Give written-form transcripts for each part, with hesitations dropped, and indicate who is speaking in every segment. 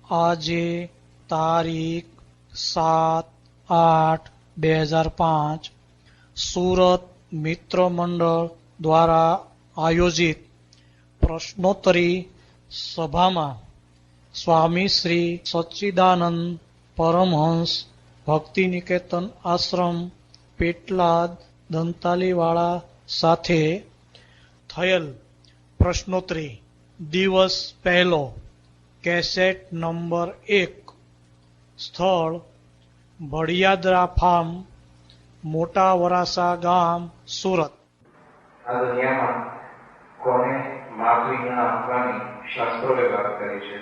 Speaker 1: આજે તારીખ 7/8/2005 સુરત મિત્ર મંડળ દ્વારા આયોજિત પ્રશ્નોત્તરી સભામાં સ્વામી શ્રી સચ્ચિદાનંદ પરમહંસ ભક્તિ નિકેતન આશ્રમ પેટલાદ દંતાલીવાળા સાથે થયેલ પ્રશ્નોત્તરી દિવસ પહેલો કેસેટ નંબર 1 સ્થળ ભડિયાદરા ફાર્મ મોટા વરાસા ગામ સુરત।
Speaker 2: આ દુનિયામાં કોને માફી ન આપવાની શાસ્ત્રોએ વાત કરી છે।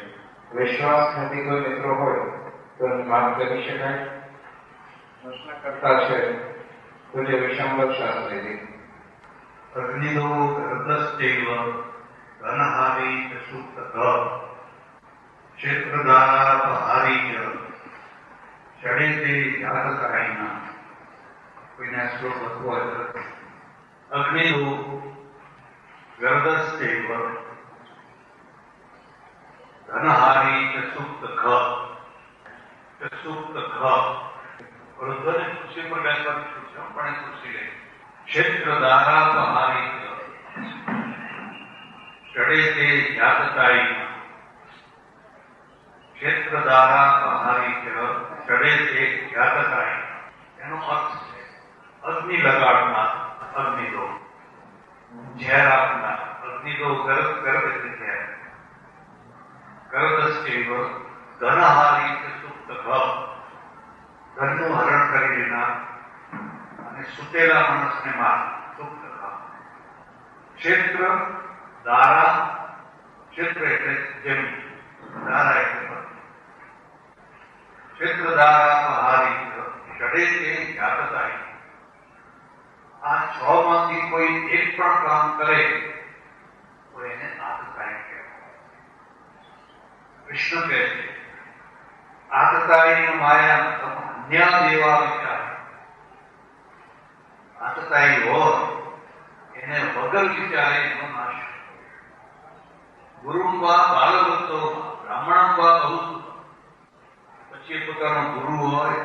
Speaker 2: વિશ્વાસઘાતી કોઈ મિત્રો હોય તો માફ કરી શકાય। પ્રશ્ન કરતા છે પૂજ્ય વિશંબર શાસ્ત્રીજી।
Speaker 3: અગ્નિદો ગર્ભસ્તેવ ધનહારી સુપ્ત ક્ષેત્રધારાપહારી ચડે તે યાદકારીના। કોઈને શ્લોક લખવો હોય તો અગ્નિદો ગર્ભસ્તેવ ધનહારી સુપ્ત સુપ્ત વૃદ્ધોને ખુરશી પર બેસવાની ખુરશી પણ એ ખુરશી લે। ક્ષેત્રધારાપહારી ચડે તે યાદકારીના। ક્ષેત્રધારાપહારી ચડે તે યાદકારી। એનો અર્થ છે અગ્નિ લગાડનાર, અગ્નિદો ઝેર આપનાર, અગ્નિદો ગર્ભ એટલે ઝેર। ગર્ભસ્તેવ ધનહારી સુપ્ત ધનનું હરણ કરી લેનાર અને સુતેલા માણસને માર સુપ્ત। ક્ષેત્ર દારા, ક્ષેત્ર એટલે જમીન, દારા એટલે ક્ષેત્ર દારાપહારી ચડે તે યાદકારી। આ 6 માંથી કોઈ એક પણ કામ કરે તો એને આતતાઈ કહેવાય। કૃષ્ણ કહે છે આતતાઈ માયા અન્ય દેવા વિચાર। આતતાઈ હોય એને વગર વિચારે એનો નાશ। ગુરુમ વા બાલવૃત્તો બ્રાહ્મણમ વા બહુસુત। પછી પોતાનો ગુરુ હોય,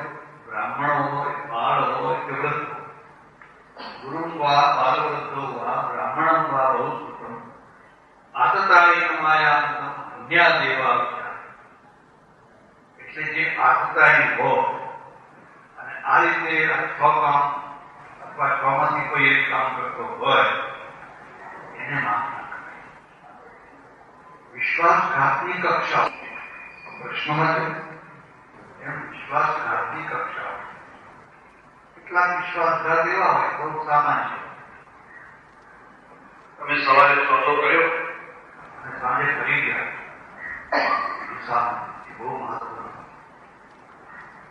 Speaker 3: બ્રાહ્મણ હોય, બાળ હોય કે વૃદ્ધ હોય, ગુરુમ વા બાલવૃદ્ધો વા બ્રાહ્મણમ વા બહુસુતમ આતતાઈ માયા અન્ય દેવા વિચાર। એટલે જે આતતાઈ હોય અને આ રીતે 6 કામ અથવા 6 માંથી કોઈ એક કામ કરતો હોય એને માફ ના કરાય। વિશ્વાસઘાતની કક્ષાઓ પ્રશ્નમાં છે એમ વિશ્વાસઘાતની કક્ષાઓ। કેટલાક વિશ્વાસઘાત એવા હોય બહુ સામાન્ય। તમે સવારે સોદો કર્યો અને સાંજે ફરી ગયા, બહુ મહત્વનો।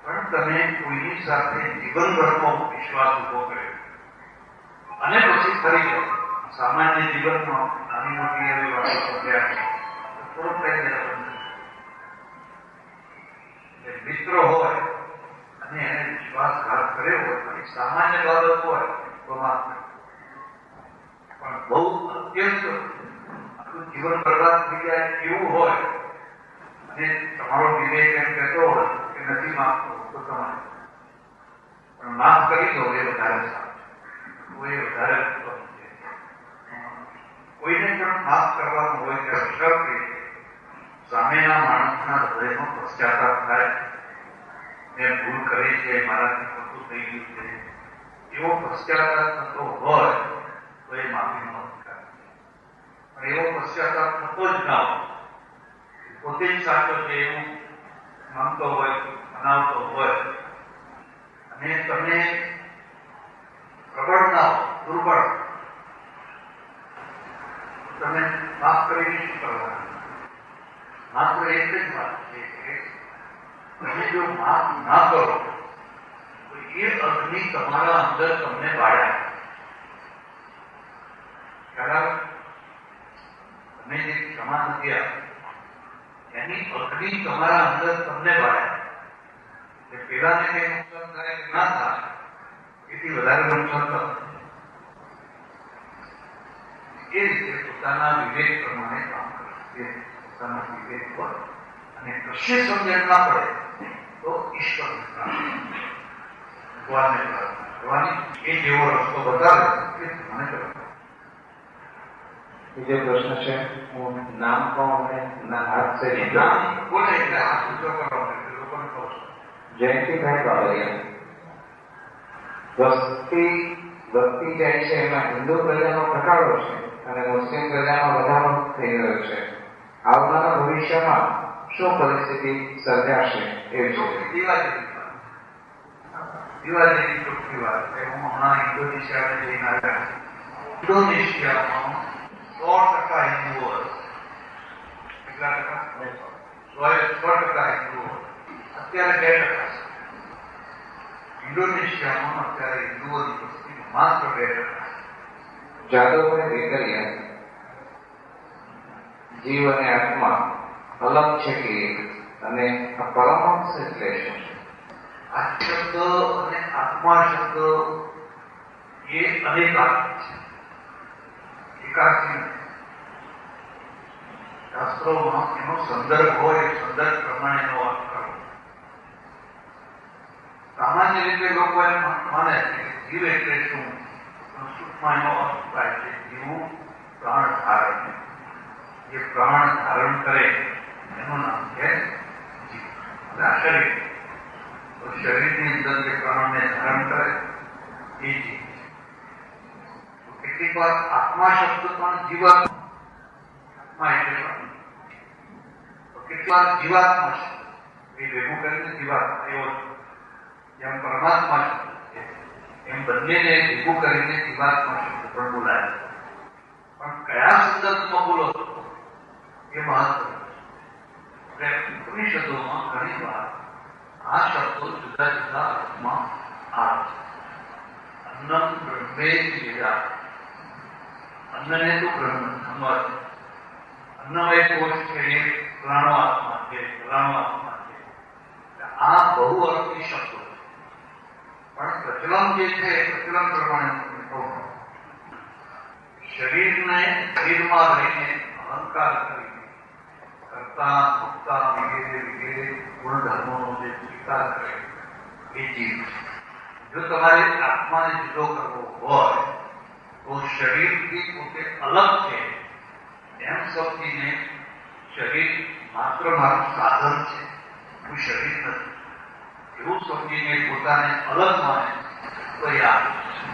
Speaker 3: પણ તમે કોઈની સાથે જીવનભરનો વિશ્વાસ ઉભો કર્યો અને પછી ફરી ગયો, સામાન્ય જીવનમાં નાની મોટી એવી વાતો થયા થોડોક ટાઈમ મિત્રો હોય અને એને વિશ્વાસઘાત કર્યો હોય અને સામાન્ય બાબત હોય તો માફ નહીં, પણ બહુ અત્યંત આખું જીવન બરબાદ થઈ જાય એવું હોય અને તમારો વિવેક એમ કહેતો હોય કે નથી માફતો તો તમારે પણ માફ કરી દો એ વધારે સારું છે। એ વધારે ઉત્તમ છે। કોઈને પણ માફ કરવાનું હોય ત્યારે શર્ત એ સામેના માણસના હૃદયમાં પશ્ચાતાપ થાય, મેં ભૂલ કરી છે, મારાથી ખોટું થઈ ગયું છે, એવો પશ્ચાતાપ થતો હોય તો એ માફીનો અધિકાર છે। પણ એવો પશ્ચાતાપ થતો જ ના હોય, પોતે જ સાચો છે એવું માનતો હોય, મનાવતો હોય અને તમે પ્રબળ ના હો, દુર્બળ, તમે માફ કરીને શું કરવાનું? માત્ર એક જ વાત છે કે તમે જો માફ ના કરો તો એ અગ્નિ તમારા અંદર તમને બાળ્યા। ખ્યાલ તમે જે ક્ષમા નથી આપી એની અગ્નિ તમારા અંદર તમને બાળ્યા। પેલાને કઈ નુકસાન થાય કે ના થાય એથી વધારે નુકસાન થતું એ રીતે પોતાના વિવેક પ્રમાણે કામ કરે, પોતાના વિવેક પર અને કશી સમજણ ના પડે તો ઈશ્વરને પ્રાર્થના, ભગવાનને પ્રાર્થના કરવાની. એ જેવો રસ્તો બતાવે એ મને કરવા.
Speaker 2: બીજો પ્રશ્ન છે, હું નામ કહું અને હાથ સે
Speaker 3: નામ બોલે એટલે હાથ ઊંચો કરવાનો, લોકોને કહું છું.
Speaker 2: જયંતિભાઈ બાબરિયા, વસ્તી જાય છે એમાં હિન્દુ પ્રજાનો ઘટાડો છે અને મુસ્લિમ પ્રજાનો વધારો થઈ રહ્યો છે. આવનારા ભવિષ્યમાં શું પરિસ્થિતિ સર્જાશે એ વિશે?
Speaker 3: દિવાળીની ચોખ્ખી વાત છે. હું હમણાં ઇન્ડોનેશિયામાં જઈને આવ્યા. ઇન્ડોનેશિયામાં 100% હિન્દુઓ, કેટલા ટકા? 100% હિન્દુઓ. અત્યારે 2% છે. ઇન્ડોનેશિયામાં અત્યારે હિન્દુઓની વસ્તી માત્ર 2%.
Speaker 2: જાદવભાઈ વેકરિયા, જીવ અને આત્મા અલગ છે કે એક, અને આ પરમાંશ એટલે શું?
Speaker 3: આ શબ્દ અને આત્મા શબ્દ એ અનેકાર્થી છે, એકાર્થી. શાસ્ત્રોમાં એનો સંદર્ભ હોય, સંદર્ભ પ્રમાણેનો અર્થ કરો. સામાન્ય રીતે લોકો એમ માને છે કે જીવ એટલે શું? સંસ્કૃતમાં એનો અર્થ થાય છે જીવ પ્રાણ ધારણ. જે પ્રાણ ધારણ કરે એનું નામ છે જીવ. આ શરીર, તો શરીરની અંદર જે પ્રાણને ધારણ કરે એ જીવ. કેટલીક વાર આત્મા શબ્દ પણ જીવાત્મા એટલે કેટલીક વાર જીવાત્મા શબ્દ એ ભેગું કરીને જીવાત્મા એવો, જેમ પરમાત્મા શબ્દ છે એમ બંનેને ભેગું કરીને જીવાત્મા શબ્દ પણ બોલાય. પણ કયા સંદર્ભમાં બોલો એ મહત્વ. ઉપનિષદોમાં ઘણી વાર આ શબ્દો જુદા જુદા અર્થમાં આવે છે. અન્નમ બ્રહ્મેતિર્વેદા, અન્નને તો બ્રહ્મ સમજ, અન્નમય કોષ છે એ ફલાણો આત્મા છે, ફલાણો આત્મા છે. આ બહુ અર્થી શબ્દો છે. પણ પ્રચલન જે છે એ પ્રચલન પ્રમાણે કહું, શરીરમાં રહીને અહંકાર કરીને કરતા ભોગતા વગેરે વગેરે ગુણધર્મોનો જે સ્વીકાર કરે એ જીવ છે. જો તમારે આત્માને જુદો કરવો હોય તો શરીરથી પોતે અલગ છે એમ સમજીને, શરીર માત્ર મારું સાધન છે, હું શરીર નથી એવું સમજીને પોતાને અલગ માને તો એ આવે છે.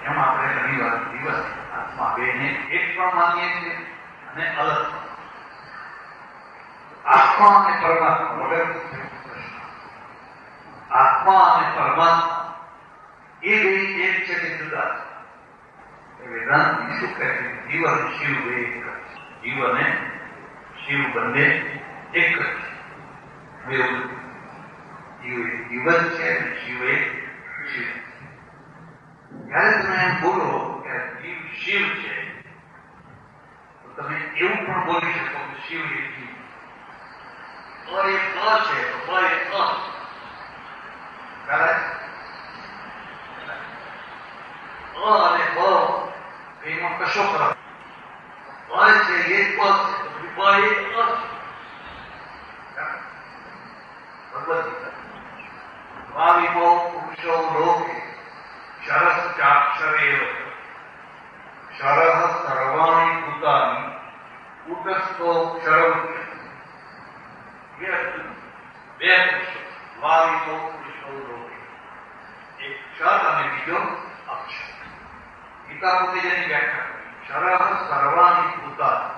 Speaker 3: એમ આપણે ઘણી વાર દિવસ આત્મા બેને એક પણ માનીએ છીએ અને અલગ. આત્મા અને પરમાત્મા વગર આત્મા અને પરમાત્મા એ બે એક છે કે જુદા? વેદાંત શું કહે છે? જીવ અને શિવ બે એક છે. જીવ અને શિવ બંને એક જ છે. જીવ એક જીવ જ છે અને શિવ એક શિવ. જ્યારે તમે એમ બોલો કે જીવ શિવ છે તો તમે એવું પણ બોલી શકો કે શિવ એક જીવ. એ ક છે તો એ ક અને બ એમાં કશો ફરક છે. એક પ છે તો બ એક ભગવદ્ વાવિમો પુરુષો લોકે શરસ ચાક્ષરેવ શરહ સર્વાણી ભૂતાની કૂટસ્થો ક્ષરવૃત્ય. બે પુરુષો, વાવિમો પુરુષો લોકે, એક ક્ષર અને બીજો અક્ષર. ગીતા પોતે જેની વ્યાખ્યા કરી, શરહ સર્વાણી ભૂતાની.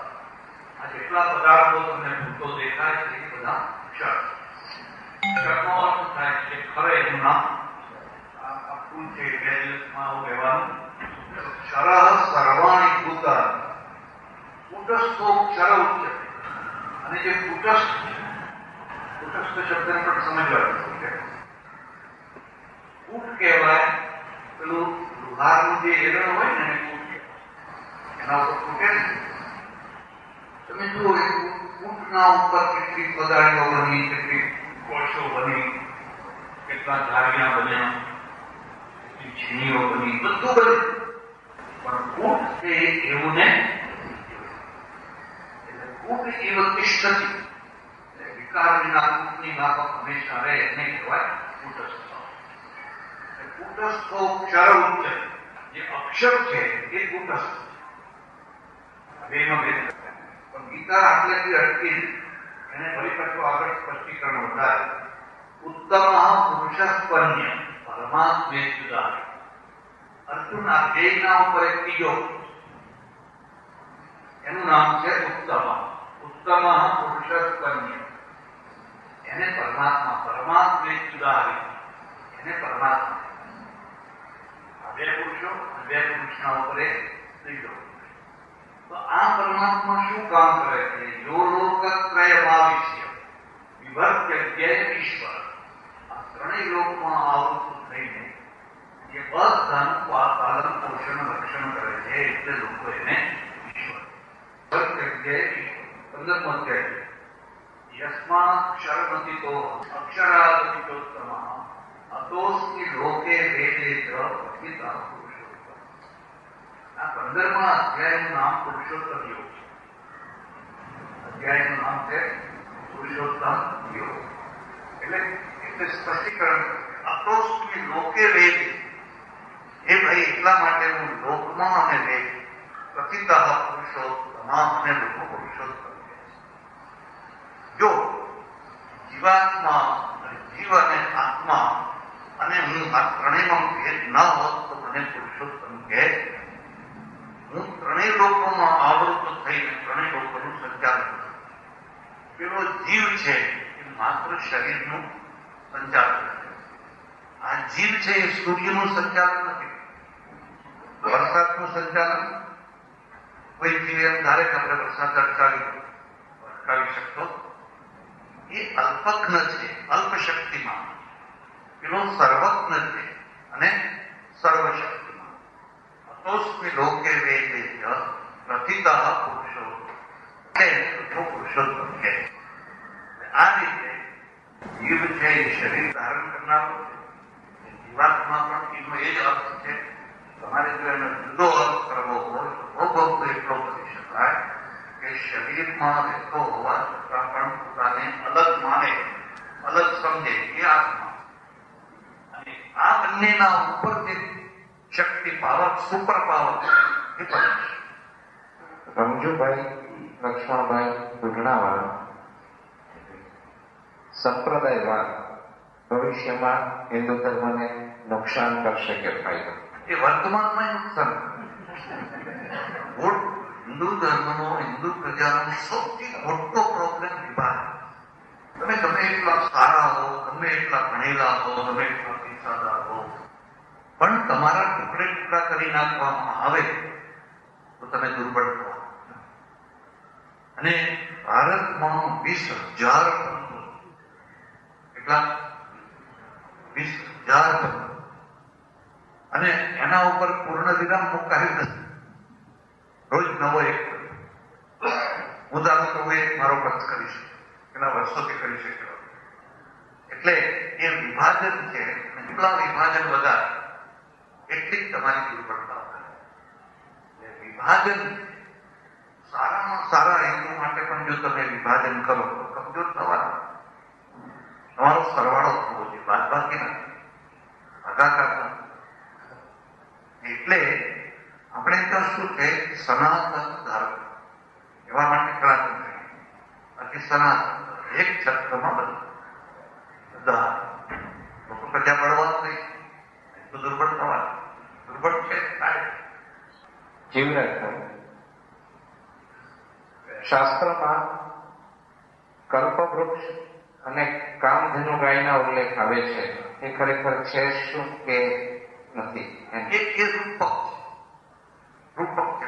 Speaker 3: આ જેટલા પદાર્થો તમને ભૂતો દેખાય છે એ બધા ક્ષર. ક્ષરનો અર્થ થાય છે ખરે એનું નામ. આ ફૂલ છે 2 દિવસમાં આવું કહેવાનું. શરહ સર્વાણી ભૂતાની કૂટસ્થો ક્ષર ઉચ્યતે. અને જે કૂટસ્થ છે, કૂટસ્થ શબ્દને પણ સમજવાનું છે. કૂટ કહેવાય પેલું લુહારનું જે એરણ હોય ને કૂટ, એના ઉપર કૂટે ને. તમે જુઓ કૂટના ઉપર કેટલી પદાર્થો બની, કેટલી કોષો બની, કેટલા ધારિયા બન્યા, કેટલી છીણીઓ બની, બધું બન્યું. પણ કૂટ એ એવું ને, એટલે કૂટ એ તિષ્ઠતિ, વિકાર વિના કૂટની માફક હંમેશા રહે એને કહેવાય કૂટસ્થ. કૂટસ્થો ક્ષર ઉચ્ચય, જે અક્ષર છે એ કૂટસ્થ. બેનો ભેદ પણ ગીતા આટલેથી અટકી એને પરિપક્વ આગળ સ્પષ્ટીકરણ વધારે. ઉત્તમ પુરુષસ્પન્ય પરમાત્મે જુદા. અર્જુન આ બેના ઉપર એક ત્રીજો એનું નામ છે ઉત્તમ. ઉત્તમ પુરુષસ્પન્ય, એને પરમાત્મા, પરમાત્મે જુદા એને પરમાત્મા. આ બે પુરુષો અને બે પુરુષના ઉપર એક ત્રીજો. તો આ પરમાત્મા શું કામ કરે છે? યો લોકત્રય ભાવિષ્ય વિભક્ત્ય ઈશ્વર. આ ત્રણેય લોકમાં આવૃત થઈને જે બધાનું પાલન પોષણ રક્ષણ કરે છે એટલે લોકો એને ઈશ્વર. વિભક્ત્ય ઈશ્વર 15મો અધ્યાય. યસ્માत् ક્ષરમતિતો અક્ષરાદપિતોત્તમ અતોસ્મિ લોકે વેદે ચ પ્રથિતઃ પુરુષોત્તમ. આ 15મા અધ્યાયનું નામ પુરુષોત્તમ યોગ છે. અધ્યાયનું નામ છે પુરુષોત્તમ યોગ. એટલે સ્પષ્ટીકરણ અતોસ્મિ લોકે વેદે. એ ભાઈ એટલા માટે હું લોકમાં અને વેદ પ્રથિતઃ પુરુષોત્તમ અને લોકો પુરુષોત્તમ. જો જીવાત્મા, જીવ અને આત્મા અને હું આ ત્રણેયમાં ભેદ ન હોત તો મને પુરુષોત્તમ કહે. હું ત્રણેય લોકોમાં આવૃત થઈને ત્રણેય લોકોનું સંચાલન કરું. પેલો જીવ છે એ માત્ર શરીરનું સંચાલન કરે. આ જીવ છે એ સૂર્યનું સંચાલન નથી, વરસાદનું સંચાલન. કોઈ જીવ એમ ધારે કે આપણે વરસાદ અટકાવી શકતો, એ અલ્પજ્ઞ છે, અલ્પ શક્તિમાં. પેલો સર્વજ્ઞ છે અને સર્વશક્તિમાં. અતોસ્મિ લોકે વેદે પ્રથિતઃ પુરુષોત્તમ છે. આ રીતે જીવ છે એ શરીર ધારણ કરનારો છે. જીવાત્મા પણ એનો એ જ અર્થ છે. તમારે જો એનો જુદો અર્થ કરવો હોય તો બહુ એટલો કરી શકાય કે શરીરમાં રહેતો હોવા છતાં પણ પોતાને અલગ માને, અલગ સમજે એ આત્મા. અને આ બંનેના ઉપર જે શક્તિ પાવર, સુપર પાવર એ પરમેશ્વર.
Speaker 2: રમજુભાઈ લક્ષ્મણભાઈ દુધણાવાળા સંપ્રદાયવાદ ભવિષ્યમાં હિન્દુ ધર્મને નુકસાન કરશે કે ફાયદો?
Speaker 3: એ વર્તમાનમાં નુકસાન. હિન્દુ ધર્મનો, હિન્દુ પ્રજાનો સૌથી મોટો પ્રોબ્લેમ વિભાગ. તમે ગમે એટલા સારા હો, ગમે એટલા ભણેલા હો, ગમે એટલા પૈસાદાર હો, પણ તમારા ટુકડે ટુકડા કરી નાખવામાં આવે તો તમે દુર્બળ થો. અને ભારતમાં 20,000 બંધો, એટલા 20,000 બંધો, અને એના ઉપર પૂર્ણ વિરામ મુકાયું નથી. રોજ નવો એક. હું દાદા કહું એક મારો પંથ કરીશ, એના વર્ષોથી કરી શક્યો. એટલે એ વિભાજન છે. જેટલા વિભાજન વધારે એટલી જ તમારી દુર્બળતા થાય. વિભાજન સારામાં સારા હિન્દુ માટે પણ જો તમે વિભાજન કરો તો કમજોર થવાના. તમારો સરવાળો થવો જોઈએ, બાદબાકી નથી, ભાગાકાર નથી. એટલે આપણે તો શું છે, સનાતન ધર્મ એવા માટે ક્રાંતિ થઈ. બાકી સનાતન એક છત્રમાં બધા લોકો પ્રજા બળવાનું નહીં તો દુર્બળ થવાનું. દુર્બળ છે
Speaker 2: જીવરાજ, શાસ્ત્રમાં કલ્પવૃક્ષ અને કામધેનુ ગાયના ઉલ્લેખ આવે છે. એ ખરેખર છે શું કે નથી?
Speaker 3: એ રૂપક છે.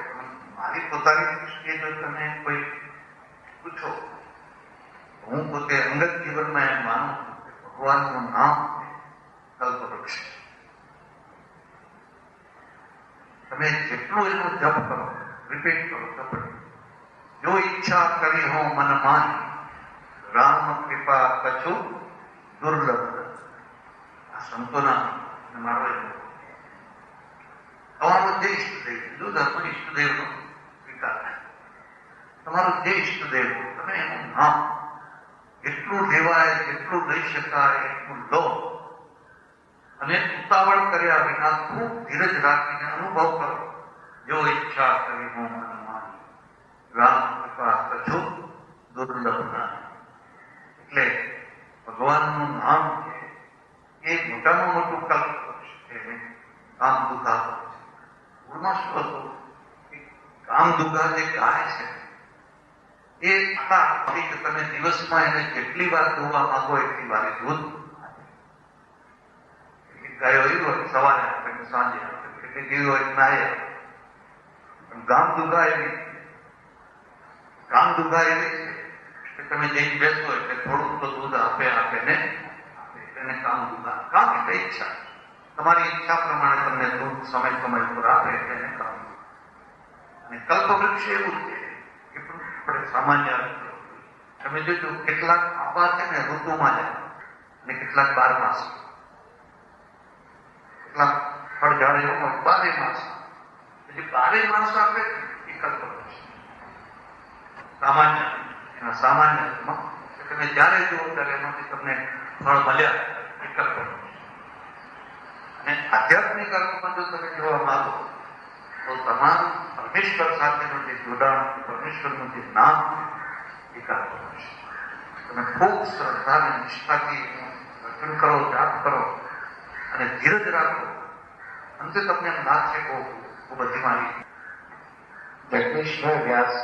Speaker 3: મારી પોતાની દૃષ્ટિએ જો તમે કોઈ પૂછો, હું પોતે અંગત જીવનમાં એમ માનું કે ભગવાનનું નામ કલ્પવૃક્ષ. તમે જેટલું એનો જપ કરો, રિપીટ કરો, જપ. જો ઈચ્છા કરી હો મન માની, રામ કૃપા કછું દુર્લભ. આ સંતોના મારો તમારો જે ઈષ્ટદેવ, હિન્દુ ધર્મ ઈષ્ટદેવનો સ્વીકાર થાય. તમારો જે ઈષ્ટદેવ તમે એનું નામ એટલું જેટલું લઈ શકાય એટલું લો અને ઉતાવળ કર્યા વિના ખૂબ ધીરજ રાખીને અનુભવ કરો. જો ઈચ્છા કરી મન માની રામ કૃપા કછુ દુર્લભ ના. એટલે ભગવાનનું નામ છે એ મોટામાં મોટું કલ્પવૃક્ષ છે. કામ દુઃખા પૂર્ણ શું હતું? કામ દુઃખા જે ગાય છે એ તમે દિવસમાં એને જેટલી વાર ધોવા માંગો એટલી વાર દૂધ. ગાયો એવી હોય સવારે આપે સાંજે આપે, કેટલી જેવી હોય નાય. પણ ગામ દુઃખા એવી છે કે તમે જઈને બેસો એટલે થોડુંક તો દૂધ આપે ને એને કામ દુઃખા. કામ એટલે ઈચ્છા, તમારી ઈચ્છા પ્રમાણે તમને દૂધ સમય પર આપે એટલે એને કામ. અને કલ્પવૃક્ષ એવું છે કે આપણે સામાન્ય તમે જોજો કેટલાક આંબા છે ને ઋતુમાં જાય અને કેટલાક 12 માસ, કેટલાક ફળ ઝાડ એવું હોય 12 માસ. જે 12 માસ આપે એ કલ્પવૃક્ષ સામાન્ય. એના સામાન્યમાં તમે જ્યારે જુઓ ત્યારે એમાંથી તમને ફળ મળ્યા એ કલ્પવૃક્ષ. અને આધ્યાત્મિક અર્થમાં જો તમે જોવા માંગો તો તમારું પરમેશ્વર સાથેનું જે જોડાણ, પરમેશ્વરનું જે નામ એ કલ્પવૃક્ષ. તમે ખૂબ શ્રદ્ધા અને નિષ્ઠાથી દર્શન કરો, જાપ કરો અને ધીરજ રાખો. અંતે તમને એમ ના છે બહુ બધી મારી.
Speaker 2: જગદીશભાઈ વ્યાસ,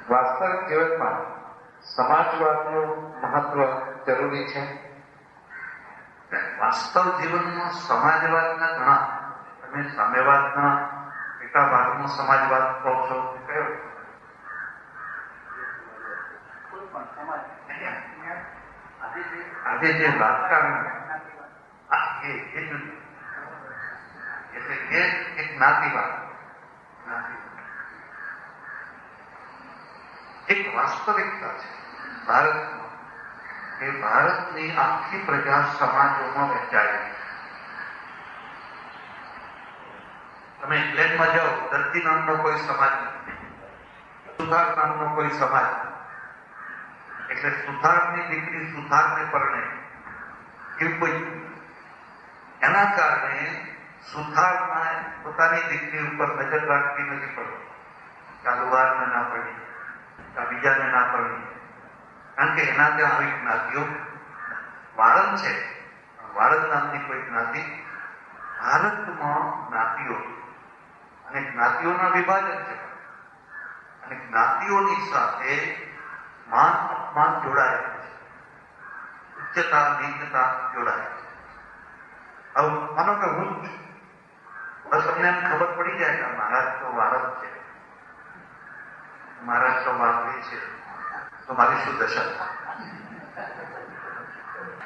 Speaker 2: વાસ્તવિક જીવનમાં સમાજવાદનું મહત્વ જરૂરી છે.
Speaker 3: વાસ્તવ જીવનમાં સમાજવાદના ઘણા, તમે સામ્યવાદના કેટલા ભાગમાં સમાજવાદ કહો છો? કયો? આજે જે રાજકારણ એટલે કે એક જ્ઞાતિવાદ, એક વાસ્તવિકતા છે ભારતમાં કે ભારતની આખી પ્રજા સમાજોમાં વહેંચાયેલી. તમે ઇંગ્લેન્ડમાં જાઓ, ધરતી નામનો કોઈ સમાજ નથી, સુથાર નામનો કોઈ સમાજ નથી. એટલે સુથારની દીકરી સુથારને પરણે એવું કોઈ. એના કારણે સુથારમાં પોતાની દીકરી ઉપર નજર રાખવી નથી પડતી કે આ લુહારને ના પડી, આ બીજાને ના પડી. કારણ કે એના ત્યાં આવી જ્ઞાતિઓ વાળંદ છે, વાળંદ નામની કોઈ જ્ઞાતિ. ભારતમાં જ્ઞાતિઓ અને જ્ઞાતિઓના વિભાજન છે અને જ્ઞાતિઓની સાથે માન અપમાન જોડાયેલું છે, ઉચ્ચતા નીચતા જોડાયેલી છે. હવે માનો કે હું બસ તમને એમ ખબર પડી જાય કે મહારાષ્ટ્ર વાળંદ છે, મહારાષ્ટ્ર વાળંદ છે, તો મારી શું દશા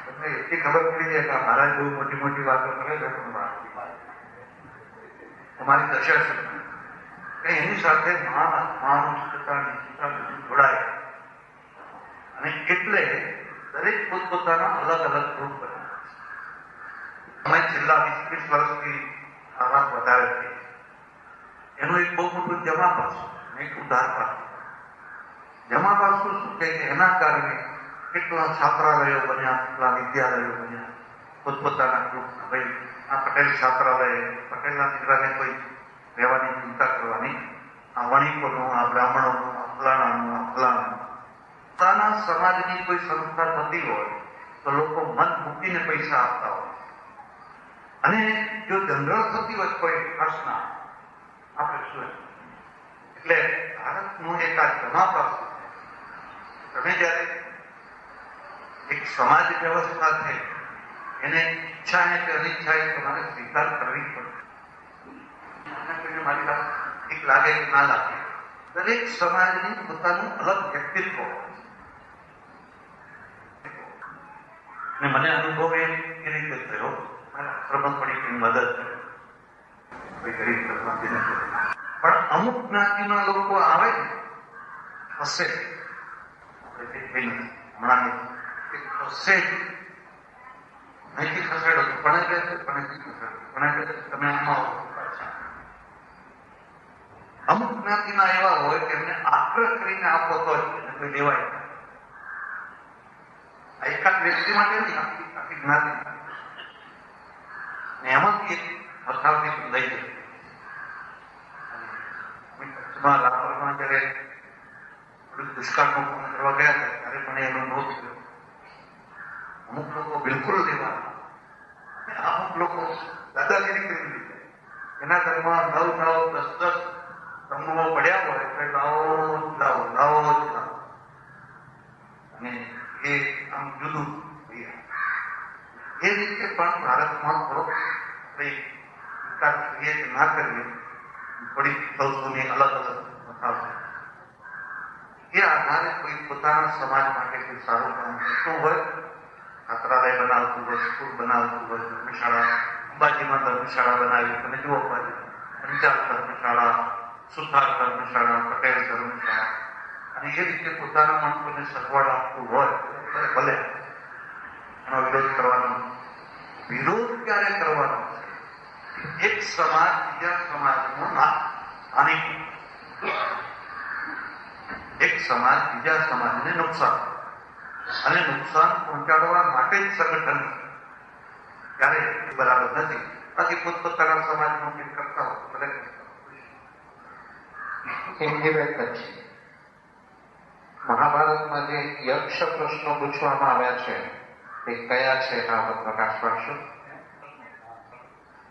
Speaker 3: તમને એટલી ખબર પડી જાય કે મહારાજ બહુ મોટી મોટી વાતો કરે છે, તમારી દશા શું? એની સાથે માન અપમાન ઉચ્ચતા નીચતા બધું જોડાય. અને એટલે દરેક પોતપોતાના અલગ અલગ ગ્રુપ બનાવે છે. અમે છેલ્લા 20-30 વર્ષથી આ વાત વધારે થઈ. એનું એક બહુ મોટું જમા પાસું, એક ઉધાર પાસું. જમા પાસું શું કે એના કારણે કેટલા છાત્રાલયો બન્યા, કેટલા વિદ્યાલયો બન્યા પોતપોતાના ગ્રુપના. ભાઈ આ પટેલ છાત્રાલય, પટેલના દીકરાને કોઈ રહેવાની ચિંતા કરવાની, આ વણિકોનું, આ બ્રાહ્મણોનું, આ ફલાણાનું, આ ફલાણાનું. પોતાના સમાજની કોઈ સંસ્થા થતી હોય તો લોકો મન મૂકીને પૈસા આપતા હોય. અને જો જનરલ થતી હોય કોઈ ખાસના આપણે શું. એટલે ભારતનું એક આ જમા પાસું છે. તમે જયારે એક સમાજ વ્યવસ્થા છે એને ઈચ્છાએ કે અનિચ્છાએ તમારે સ્વીકાર કરવી પડે. મારી વાત ઠીક લાગે કે ના લાગે, દરેક સમાજની પોતાનું અલગ વ્યક્તિત્વ હોય. અને મને અનુભવ એ રીતે થયો, પ્રબંધપડીની મદદ કોઈ ગરીબ પ્રબંધી નથી. પણ અમુક જ્ઞાતિના લોકો આવે ને હશે, હમણાં હશે અહીંથી ખસેડો તો પણ રહેશે, પણ તમે આમાં અમુક જ્ઞાતિના એવા હોય કે એમને આગ્રહ કરીને આપો તો કોઈ લેવાય.
Speaker 4: એકાદ વ્યક્તિ માટે નહીં, આખી જ્ઞાતિ ને એમાંથી એક મથાવથી લઈ જતી. લાપરમાં જયારે દુષ્કાળનો ફોન કરવા ગયા હતા ત્યારે પણ એનો નોંધ થયો. અમુક લોકો બિલકુલ લેવા, અમુક લોકો દાદાગીરી કરી દીધી. એના ઘરમાં 9, 10 તંબુઓ પડ્યા હોય એટલે લાવો. અને એ આમ જુદું એ રીતે પણ ભારતમાં થોડોક વિકાસ કરીએ કે ના કરીએ, થોડી વસ્તુની અલગ અલગ બતાવ છે. એ આધારે કોઈ પોતાના સમાજ માટે કોઈ સારું કામ કરતું હોય, છાત્રાલય બનાવતું હોય, સ્કૂલ બનાવતું હોય, ધર્મશાળા, અંબાજીમાં ધર્મશાળા બનાવી, તમે જુઓ પંચાલ ધર્મશાળા, સુથાર ધર્મશાળા, પટેલ ધર્મશાળા, અને એ રીતે પોતાના માણસોને સગવડ આપતું હોય ભલે, એનો વિરોધ કરવાનો. વિરોધ ક્યારે કરવાનો? એક સમાજ બીજા સમાજનો હાનિ, એક સમાજ બીજા સમાજને નુકસાન, અને નુકસાન પહોંચાડવા માટે જ સંગઠન ક્યારે બરાબર નથી. બાકી પોતપોતાના સમાજમાં કંઈક કરતા હોય ભલે.
Speaker 5: મહાભારતમાં જે યક્ષ પ્રશ્નો પૂછવામાં આવ્યા છે તે કયા છે એના પર પ્રકાશ પાડશો?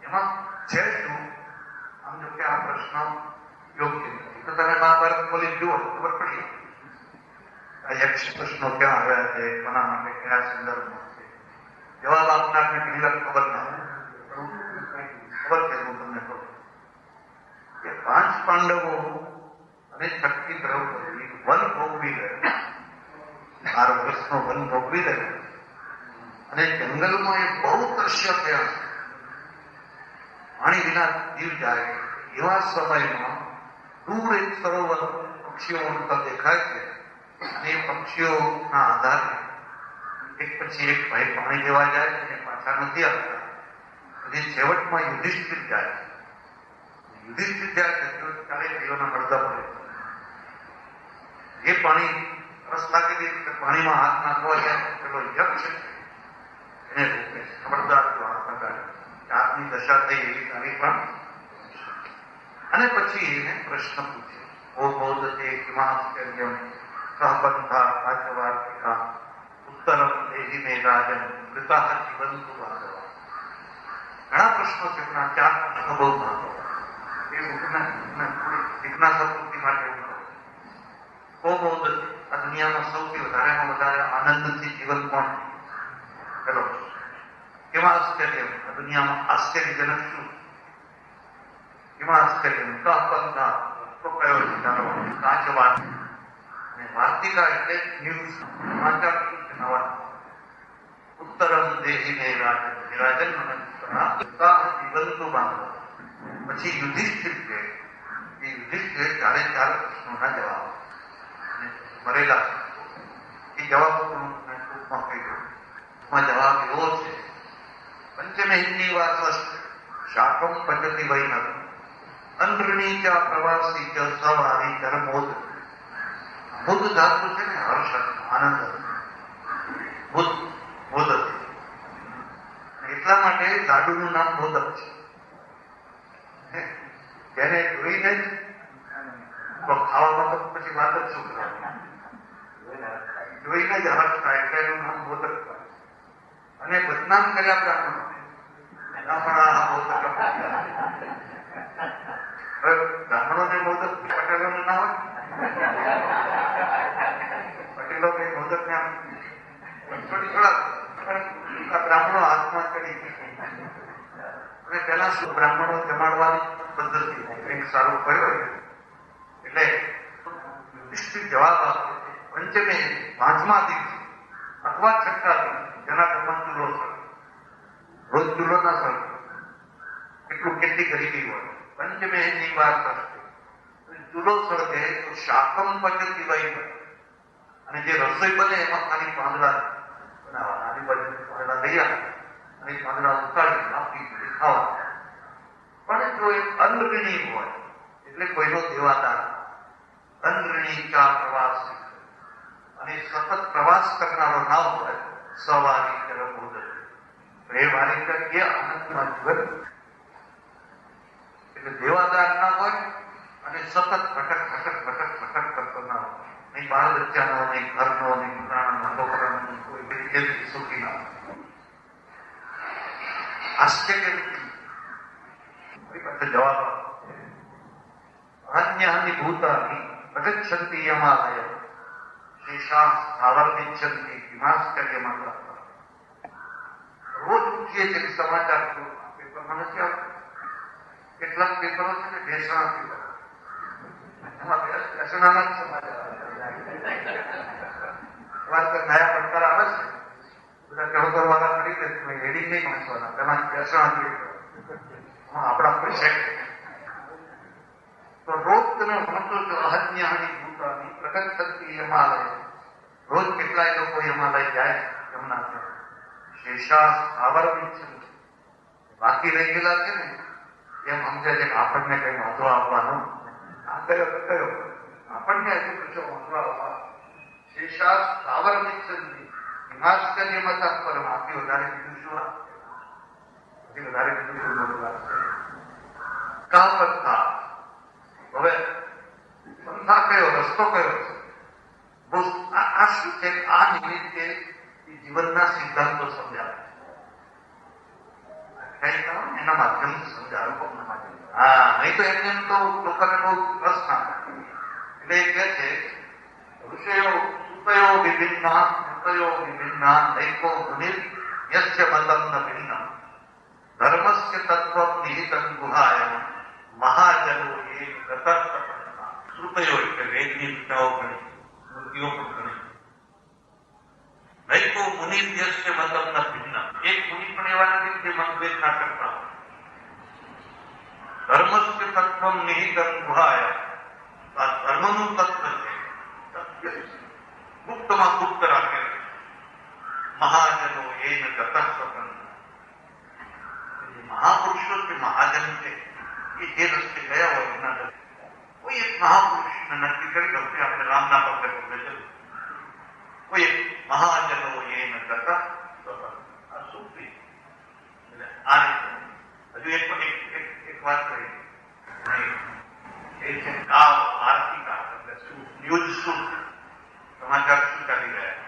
Speaker 4: એમાં છે શું, આમ જો કે આ પ્રશ્ન યોગ્ય નથી તો તમે મહાભારત બોલી જુઓ ખબર પડી આ યક્ષ પ્રશ્નો ક્યાં આવ્યા છે, કોના માટે, કયા સંદર્ભમાં છે. જવાબ આપનારને ઘણી વાર ખબર ના હોય. ખબર છે હું તમને કહું કે 5 પાંડવો અને શક્તિ દ્રૌપદી વન ભોગવી ગયા, 12 વર્ષનો વન ભોગવી ગયા, અને જંગલમાં એ બહુ તરસ્ય થયા, પાણી વિના જીવ જાય. એવા સમયમાં દૂર એક સરોવર પક્ષીઓ ઉડતા દેખાય છે, અને એ પક્ષીઓના આધારે એક પછી એક ભાઈ પાણી લેવા જાય અને પાછા નથી આવતા. પછી છેવટમાં યુધિષ્ઠિર જાય. યુધિષ્ઠિર જાય ત્યારે ભાઈઓના મળદા પડે. એ પાણી રસ લાગી દે કે પાણીમાં હાથ નાખવા જાય પેલો યક્ષ છે એને રોકે, ખબરદાર જો હાથ લગાડે, હાથની દશા થઈ એવી તારી પણ. અને પછી એને પ્રશ્ન પૂછે, ઓ બોધતે કિમાશ્ચર્યમ સહબંધા કાચવાર્તિકા ઉત્તરમ દેહી મે રાજન મૃતા જીવંતુ ભાગવા. ઘણા પ્રશ્નો છે પણ આ 4 પ્રશ્નો બહુ મહત્વ. એ જિજ્ઞાસા પૂર્તિ માટે ઓ બોધતે, આ દુનિયામાં સૌથી વધારેમાં વધારે આનંદથી જીવન કોણ? પેલો કેવા આશ્ચર્ય, આ દુનિયામાં આશ્ચર્યજનક શું? કેવા આશ્ચર્ય કહપંથા તો કયો વિચારો કાચવાત અને વાર્તિકા એટલે ન્યૂઝ સમાચાર નવા. ઉત્તરમ દેહીને રાજન જીવંતુ બાંધો. પછી યુધિષ્ઠિર છે, એ યુધિષ્ઠિર 4 પ્રશ્નોના જવાબ ભરેલા એ જવાબ ટૂંકમાં કહી દઉં. જવાબ એવો છે, પંચમહિની વાસ શાકમ પચતી વૈન અંધણી ચા પ્રવાસી ચ સવારી ધર્મોદ. બુદ્ધ ધાતુ છે ને હર્ષ, આનંદ, બુદ્ધ બોધક. એટલા માટે લાડુનું નામ બોધક છે. જેને જોઈને તો ખાવામાં તો પછી વાત જ શું કરવાની, જોઈને જ હર્ષ થાય એટલે એનું નામ બોધક. અને બદનામ કર્યા બ્રાહ્મણો, બ્રાહ્મણોને બોધક, પટેલોને ના હોય. પટેલો કઈ બોધક ને આમ થોડી બ્રાહ્મણો હાથમાં કરી. અને પેલા શું બ્રાહ્મણો જમાડવાની પદ્ધતિ કંઈક સારું કર્યો એટલે નિશ્ચિત જવાબ આપે. પંચમે 5મા દિવસે અથવા 6ઠા દિવસે જેના ઘરમાં ચૂલો સળગે, રોજ ચૂલો ના સળગે, કેટલી ગરીબી હોય. પંચમે એની વાત કરશે, ચૂલો સળગે તો શાકમ પચતી વૈન, અને જે રસોઈ બને એમાં ખાલી પાંદડા બનાવવાના, આજુબાજુ પાંદડા લઈ આવે અને પાંદડા ઉતાડી આપી ખાવા. પણ જો એ અનઋણી હોય એટલે કોઈનો દેવાદાર, અનઋણી ચા પ્રવાસ, અને સતત પ્રવાસ કરનારો ના હોય, સવારી તરફ ઉદય. એ વારી કે આનંદમાં જીવન એટલે દેવાદાર ના હોય અને સતત ભટક કરતો ના હોય. નહીં બાળ બચ્ચાનો, નહીં ઘરનો, નહીં પુરાણનો, છોકરાનો, કોઈ રીતે સુખી ના હોય. આશ્ચર્ય જવાબ અન્ય ભૂતાની અગચ્છંતિ યમાલય શેષા આવર્તિચ્છંતિ વિમાશ્ચર્યમાં. રોજ ઉઠીએ છીએ કે સમાચાર પેપરમાં નથી આવતું. કેટલાક પેપરો છે ને ભેસણા પેપર, એમાં ભેસણાના જ સમાચાર નયા પડકાર આવે છે. બધા ખેડૂતો વાળા કરી દે હેડી નહીં વાંચવાના, તેમાં ભેસણા આપણા કોઈ છે. તો રોજ તમે વાંચો છો અહન્યાની ભૂતાની પ્રગટ હિમાલય. રોજ કેટલાય લોકો હિમાલય જાય એમના શેષા આવર્તિત છે. બાકી રહી ગયેલા છે ને એમ સમજે છે કે આપણને કઈ વાંધો આવવાનો આ કયો આપણને હજુ કશો વાંધો આવવા. શેષા આવર્તિત છે. હિમાશ્ચર્યમાં પર આથી વધારે બીજું શું? વધારે બીજું શું મોટું લાગશે? કાપતા હવે સંસાર કયો, રસ્તો કયો છે? આ શું છે? આ નિમિત્તે જીવનના સિદ્ધાંતો સમજાવે. એના માધ્યમથી સમજાવે. હા, નહીં તો એમને તો લોકોને બહુ રસ ના એટલે એ કહે છે ઋષયો સુતયો વિભિન્ના મૃતયો વિભિન્ના નૈકો મુનિ યસ્ય મતમ ન ભિન્નમ ધર્મસ્ય તત્વમ નિહિતમ ગુહાયમ મહાજનો એ ગતર્કપન્ના. શ્રુતયો એટલે વેદની વિદ્યાઓ ગણી, મૂર્તિઓ પણ ગણી. નૈકો મુનિ યસ્ય મતમ ન ભિન્નમ. એક મુનિ પણ એવા નથી જે મતભેદ ના કરતા હોય. ધર્મસ્ય તત્વમ નિહિતમ ગુહાયમ. આ ધર્મનું તત્વ છે, ગુપ્તમાં ગુપ્ત રાખે. મહાજનો એન ગતર્કપન્ના. મહાપુરુષો કે મહાજન છે એ જે રસ્તે ગયા હોય એના કોઈ એક મહાપુરુષને નક્કી કરી દઉં આપણે રામના પગલે પગલે ચલું. કોઈ એક મહાજનો એ ન કરતા આ સુખી. એટલે આ રીતે હજુ એક વાત કરી એ છે કાવ આરતી કાળ એટલે શું ન્યૂઝ શું સમાચાર શું ચાલી રહ્યા.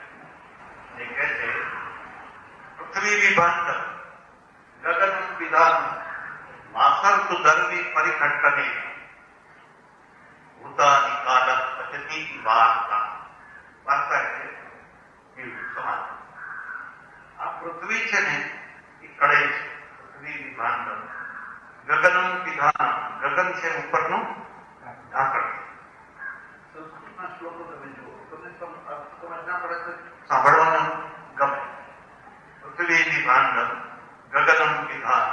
Speaker 4: એ કહે છે પૃથ્વી વિભાંતર ગગન વિધાન માસર તુ ધર્મી પરિખંડને ભૂતાની કાલ પચતી વાર્તા. વાર્તા એટલે સમાજ. આ પૃથ્વી છે ને એ કળે છે. પૃથ્વી વિભાન ગગનમ વિધાન. ગગન છે ઉપરનું ઢાંકણ. સંસ્કૃતના શ્લોકો તમે જુઓ, તમને સમજ ના પડે તો સાંભળવાનું ગમે. પૃથ્વી વિભાન ગગનમ વિધાન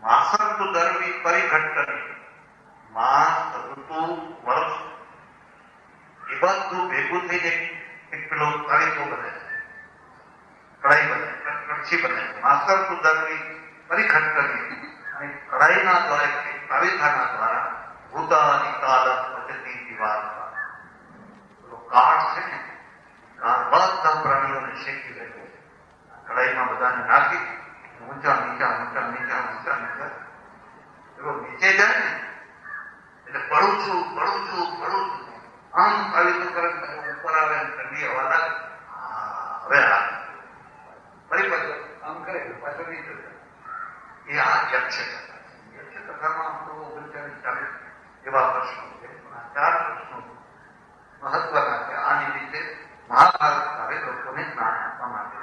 Speaker 4: માસર તુ ધર્મી પરિઘટ્ટને. માસ, ઋતુ, વર્ષ એ બધું ભેગું થઈને એક પેલો તારીખો બને છે, કઢાઈ બને, કડછી બને. માસર તુ ધર્મી પરિઘટ્ટને. અને કઢાઈના દ્વારા તારીખાના દ્વારા ભૂતાની કાલ પચતી વાર્તા. કાળ છે ને કાળ બધા પ્રાણીઓને શેકી રહ્યો છે. કઢાઈમાં બધાને નાખી ઊંચા નીચા નીચે જાય ને એટલે પડું છું આમ આવી તો કરે ઉપર આવે ઠંડી હવા લાગે. હવે ફરી પાછું આમ કરે પાછળ નહીં થશે. એ આ યક્ષ કથામાં આમ તો 39 એવા પ્રશ્નો છે. આ 4 પ્રશ્નો મહત્વના છે. આની રીતે મહાભારત આવે લોકોને જ્ઞાન આપવા માટે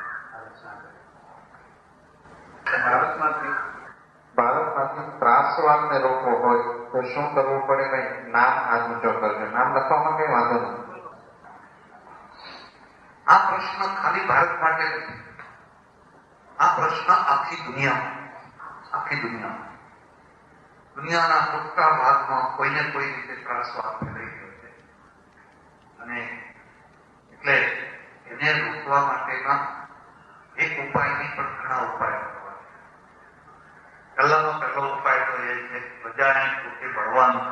Speaker 5: ભારતમાંથી ત્રાસવાદને રોકવો હોય તો શું કરવું પડે? ભાઈ નામ હાથ ઊંચો કરજો. નામ લખવામાં કઈ વાંધો નથી.
Speaker 4: આ પ્રશ્ન ખાલી ભારત માટે નથી. આ પ્રશ્ન આખી દુનિયામાં દુનિયાના મોટા ભાગમાં કોઈને કોઈ રીતે ત્રાસવાદ ફેલાઈ ગયો છે. અને એટલે એને રોકવા માટેના એક ઉપાય નહીં પણ ઘણા ઉપાયો. પહેલાનો પહેલો ઉપાય તો એ છે પ્રજાને પોતે ભળવાનું.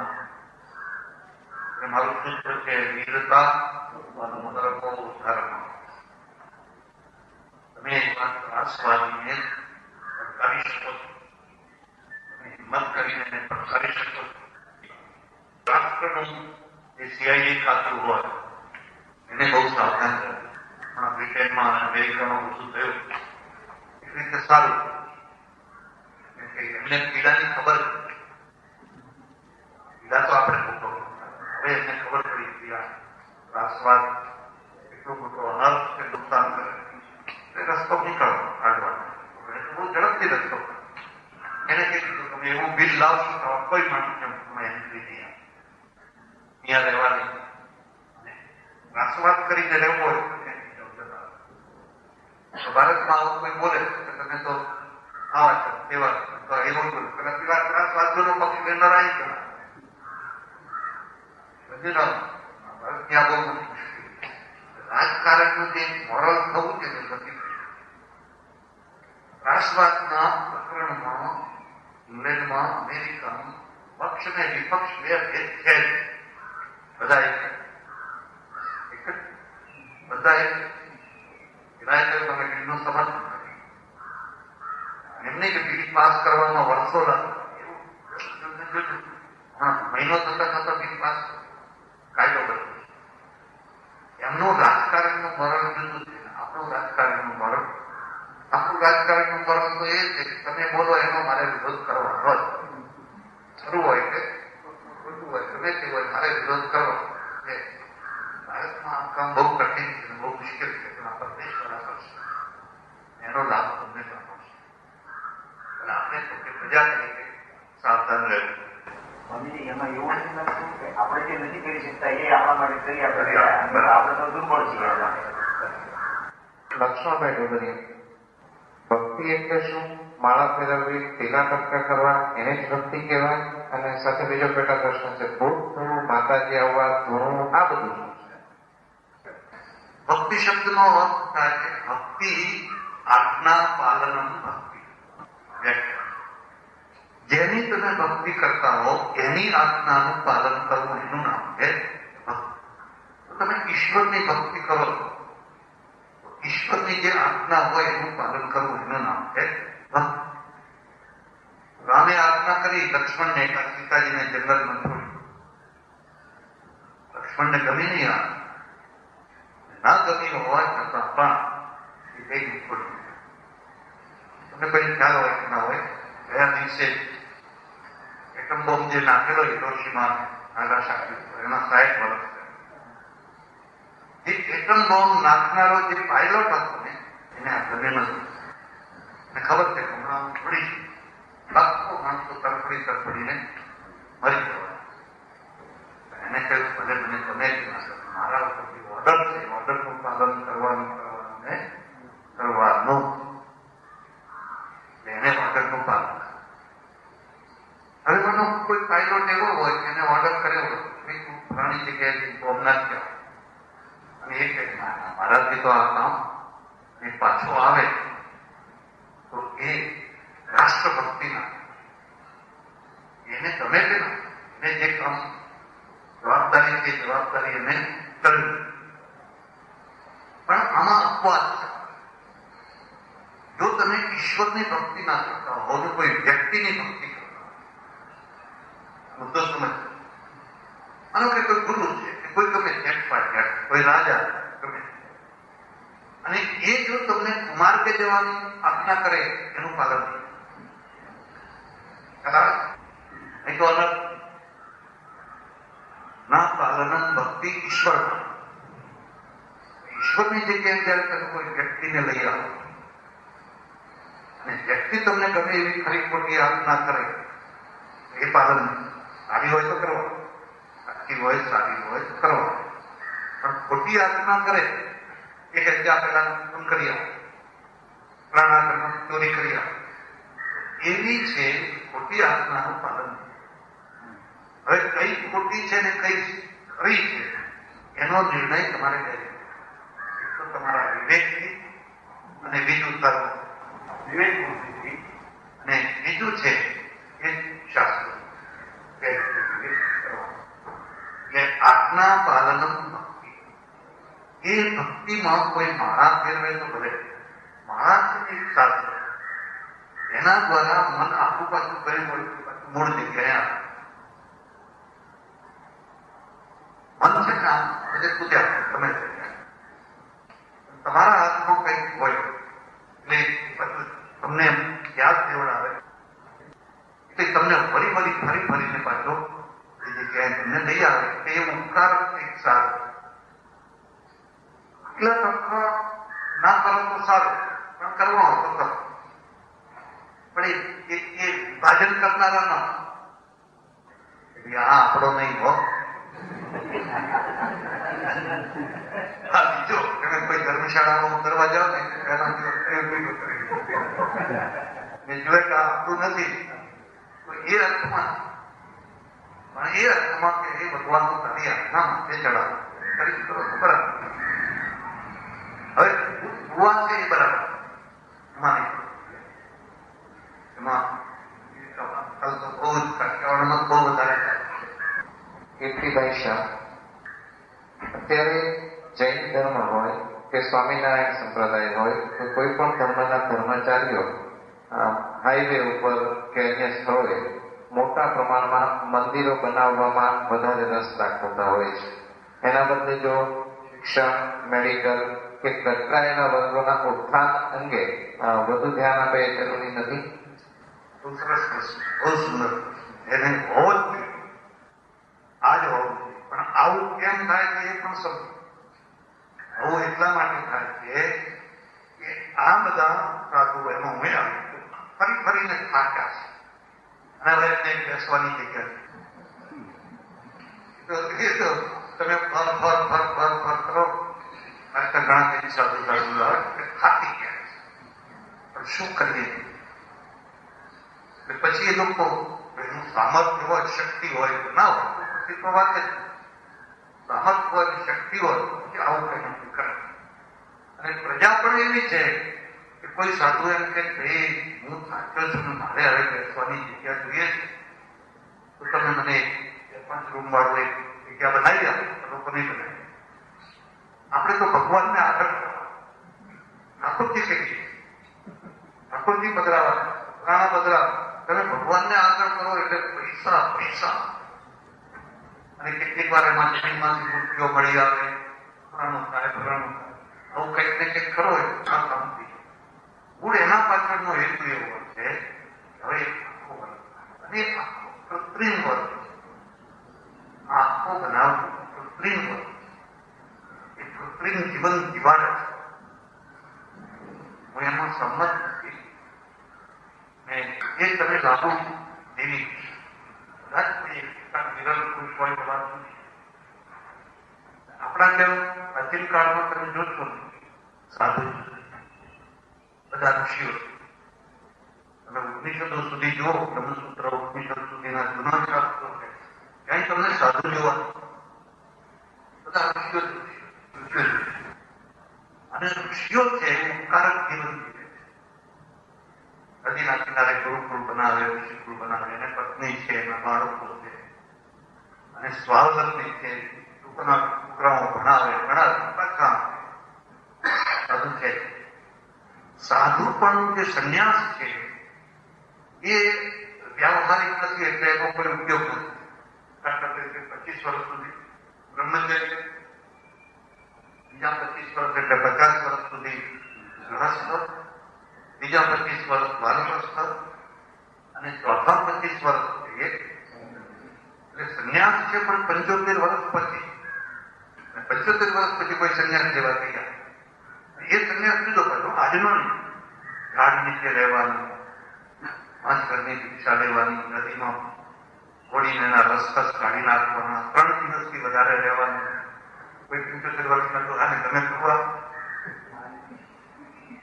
Speaker 4: મારું સૂત્ર છે વીરતા ધર્મ. ત્રાસવાદીને પડકારી શકો છો, હિંમત કરીને એને પડકારી શકો છો. રાષ્ટ્રનું જે સીઆઈડી ખાતું હોય એને બહુ સાવધાન રહેવું. પણ બ્રિટનમાં અને અમેરિકામાં ઓછું થયું એ રીતે સારું. એમને પીડાની ખબર, પીડા તો આપણે ભોગવો. હવે એમને ખબર પડી કે આ ત્રાસવાદ એટલો મોટો અનર્થ કે નુકસાન કરે, એ રસ્તો નીકળવો કાઢવાનો. બહુ ઝડપથી રસ્તો. એને કીધું તમે એવું બિલ લાવશો તો કોઈ માણસને તમે એન્ટ્રી નહીં આપે, અહીંયા રહેવાની. ત્રાસવાદ કરીને રહેવું હોય તો ભારતમાં આવું કોઈ બોલે કે તમે તો આવા છો તેવા તો એવું બોલું ત્રાસવાદીઓનો પક્ષ લેનાર આવી ગયા. ત્યાં બહુ મુશ્કેલ. રાજકારણનું જે મોરલ થવું છે તે નથી. ત્રાસવાદના પ્રકરણમાં ઇંગ્લેન્ડમાં, અમેરિકામાં પક્ષ અને વિપક્ષ બે ભેદ છે જ. બધા એક જ બધા એક તમે બિલનું સમર્થન કર્યું. એમને કે બિલ પાસ કરવામાં વર્ષો લાગે, મહિનો થતા થતા બિલ પાસ કાયદો બદલો. એમનું રાજકારણનું મરણ જુદું છે, આપણું રાજકારણનું મરણ. આપણું રાજકારણનું મરણ તો એ છે કે તમે બોલો એનો મારે વિરોધ કરવાનો જ. ખરું હોય કે ખોટું હોય ગમે તે હોય મારે વિરોધ કરવો. ભારતમાં આ કામ બહુ કઠિન છે, બહુ મુશ્કેલ છે, પણ આ પ્રદેશ વાળા કરશે એનો લાભ તમને મળશે. અને આપણે તો કે પ્રજા તરીકે સાવધાન રહેવું.
Speaker 6: એમાં એવું નથી કે આપણે જે નથી કરી શકતા એ આપણા માટે કરી આપણે તો દુર્બળ છીએ.
Speaker 5: લક્ષ્મણભાઈ ડોગરિયા, ભક્તિ એટલે શું? માળા ફેરવવી, ટીકા ટપકા કરવા, એને જ ભક્તિ કહેવાય? અને સાથે બીજો પેટા પ્રશ્ન છે, ભૂત થવું, માતાજી આવવા, ધોવું, આ બધું શું છે?
Speaker 4: ભક્તિ શબ્દનો અર્થ થાય છે ભક્તિ આજ્ઞા પાલનમ ભક્તિ. જેની તમે ભક્તિ કરતા હો એની આજ્ઞાનું પાલન કરવું એનું નામ છે ભક્તિ. તમે ઈશ્વરની ભક્તિ કરો, ઈશ્વરની જે આજ્ઞા હોય એનું પાલન કરવું એનું નામ છે ભક્તિ. રામે આજ્ઞા કરી લક્ષ્મણને સીતાજીને જંગલમાં છોડ્યું. લક્ષ્મણને ગમી નહીં આ ના ગમી હોવા છતાં પણ એ કઈ છોડ્યું. તમને કોઈ ખ્યાલ હોય કે ના હોય, ગયા દિવસે એટમ બોમ્બ જે નાખેલો હિરોશીમા નાગાસાકી એના 60 વર્ષ. એ એટમ બોમ્બ નાખનારો જે પાયલોટ હતો ને એને આ ગમે નથી. એને ખબર છે હમણાં પડી લાખો માણસો તરફડીને મરી જવા. એને કહ્યું ભલે મને તમે જ ના કરો, મારા ઉપરથી ઓર્ડર છે, ઓર્ડરનું પાલન કરવાનું એને ઓર્ડરનું પાલન. હવે મને કોઈ પાયલોટ એવો હોય કે એને ઓર્ડર કર્યો હોય ઘણી જગ્યાએ બોમ્બ નાખ્યો અને એ કહે મારાથી તો આ કામ એ પાછો આવે તો એ રાષ્ટ્રભક્તિના એને તમે કે એને જે કામ જવાબદારી છે જવાબદારી એને કરવી. પણ આમાં અપવાદ છે. જો તમે ઈશ્વરની ભક્તિ ના કરતા હો તો કોઈ વ્યક્તિની ભક્તિ કરતા મુદ્દો સમજ. માનો કે કોઈ ગુરુ છે કે કોઈ ગમે કોઈ રાજા ગમે અને એ જો તમને માર્ગે જવાની આજ્ઞા કરે એનું પાલન નહીં તો અલગ ના પાલન ભક્તિ ઈશ્વર. ઈશ્વરની જગ્યાએ જયારે તમે કોઈ વ્યક્તિને લઈ આવો અને વ્યક્તિ તમને ગમે એવી ખરી ખોટી આજ્ઞા કરે એ પાલન સારી હોય તો કરવા, સાચી હોય સારી હોય તો કરવા. પણ ખોટી આજ્ઞા કરે એ હત્યા પેલા ખૂન કરી આવો, પ્રાણાકરણ ચોરી કરી આવો, એવી છે ખોટી આજ્ઞાનું પાલન. હવે કઈ ખોટી છે ને કઈ ખરી છે એનો નિર્ણય તમારે લેવો. તો તમારા વિવેકથી અને બીજું તારું વિવેક બુદ્ધિથી અને બીજું છે એ શાસ્ત્ર. એટલે આજ્ઞા પાલન ભક્તિ. એ ભક્તિમાં કોઈ માળા ફેરવે તો ભલે, માળા એક સાધન એના દ્વારા મન આખું પાછું કરી મૂળ જગ્યાએ આવે. મન છે ને આમ બધે પૂજ્યા તમે તમારા હાથમાં કંઈક હોય એટલે તમને યાદ દેવડાવે એટલે તમને ફરી ફરીને પાછો એ જગ્યાએ તમને લઈ આવે એ ઉપકાર એક સારું. એટલા ટકા ના કરો તો સારું, પણ કરવા હોય તો કરો. પણ એ વિભાજન કરનારા ના આ આપણો નહીં હો. હા, બીજો તમે કોઈ ધર્મશાળામાં ઉતરવા જાઓ ને પહેલા મેં જોયે કે આપણું નથી એ અર્થમાં, પણ એ અર્થમાં કે એ ભગવાનનું કાર્ય ના માટે ચડાવો કરી કરો તો બરાબર. હવે ભગવાન છે એ બરાબર એમાં બહુ જ કાઠિયાવાડમાં બહુ વધારે થાય.
Speaker 5: કીર્તિભાઈ શાહ, અત્યારે જૈન ધર્મ હોય કે સ્વામિનારાયણ સંપ્રદાય હોય તો કોઈ પણ ધર્મના ધર્મચારીઓ હાઈવે ઉપર કે અન્ય સ્થળોએ મોટા પ્રમાણમાં મંદિરો બનાવવામાં વધારે રસ દાખવતા હોય છે. એના બદલે જો શિક્ષણ, મેડિકલ કે કચરાયેલા વર્ગોના ઉત્થાન અંગે વધુ ધ્યાન આપે એ જરૂરી નથી?
Speaker 4: બહુ સરસ પ્રશ્ન, બહુ સુંદર. એને હોવો જ જોઈએ, આજ હોવું જોઈએ. પણ આવું કેમ થાય છે એ પણ સમજો. આવું એટલા માટે થાય છે કે આ બધા સાધુ એમાં હું આવી ફરીને થાક્યા છે અને હવે એમને બેસવાની જગ્યા તમે ફર કરો. ઘણા કઈ સાધુ થાકી ગયા છે, પણ શું કરીએ? પછી એ લોકો એનું સામર્થ્ય હોય, શક્તિ હોય તો ના હોય પછી તો વાત જ સામર્થ્ય હોય, શક્તિ હોય કે આવું કઈ નક્કી કરે. અને પ્રજા પણ એવી છે કે કોઈ સાધુ એમ કે ભાઈ હું થાક્યો છું, મારે હવે બેસવાની જગ્યા જોઈએ છે તો તમે મને 5 રૂમ વાળું એક જગ્યા બનાવી આપો. લોકો નહીં બનાવી. આપણે તો ભગવાનને આગળ ઠાકોરજી કહીએ, ઠાકોરજી બદલાવા, રાણા બદલાવા. તમે ભગવાનને આગળ કરો એટલે પૈસા અને કેટલીક વાર એમાં જમીનમાંથી મૂર્તિઓ મળી આવે, ફલાણું થાય. આવું કંઈક ને કંઈક કરો આ કામ થઈ જાય. મૂળ એના પાછળનો હેતુ એવો છે હવે આખો વર્ગ અને આખો કૃત્રિમ વર્ગ, આખો બનાવવું કૃત્રિમ વર્ગ, એ કૃત્રિમ જીવન જીવાડે છે. હું એમાં સંમત નથી. એ તમે લાભો દેવી વિરલ પુરુષ હોય વાત નથી. આપણા જેમ પ્રાચીન કાળમાં તમે જોશો સાધુ બધા ઋષિઓ, તમે ઉપનિષદો સુધી જુઓ, બ્રહ્મસૂત્ર ઉપનિષદ સુધીના જૂના શાસ્ત્રો છે ક્યાંય તમને સાધુ જોવા બધા ઋષિઓ અને ઋષિઓ છે ઉપકારક જીવન જીવે. નદીના કિનારે ગુરુકુળ બનાવે, ઋષિકુળ બનાવે, એને પત્ની છે, એના બાળકો છે અને સ્વાવલંબી છે, છોકરાઓ ભણાવે પાછા સાધુ છે. સાધુ પણ જે સંન્યાસ છે એ વ્યાવહારિક નથી એટલે એનો કોઈ ઉપયોગ નથી. દાખલા તરીકે 25 વર્ષ સુધી બ્રહ્મચર્ય, બીજા 25 વર્ષ એટલે 50 વર્ષ સુધી ગૃહસ્થ, બીજા 25 વર્ષ વાનપ્રસ્થ અને ચોથા 25 વર્ષ એટલે સંન્યાસ છે. પણ 75 વર્ષ પછી, 75 વર્ષ પછી કોઈ સંન્યાસ લેવા તૈયાર. એ સંન્યાસ લીધો પાછો આજનો નહીં. ઝાડ નીચે રહેવાનું, 5 ઘરની દીક્ષા લેવાની, નદીમાં ઘોડીને એના રસકસ કાઢી નાખવાના, 3 દિવસથી વધારે રહેવાનું. કોઈ 75 વર્ષના તો આને તમે કરવા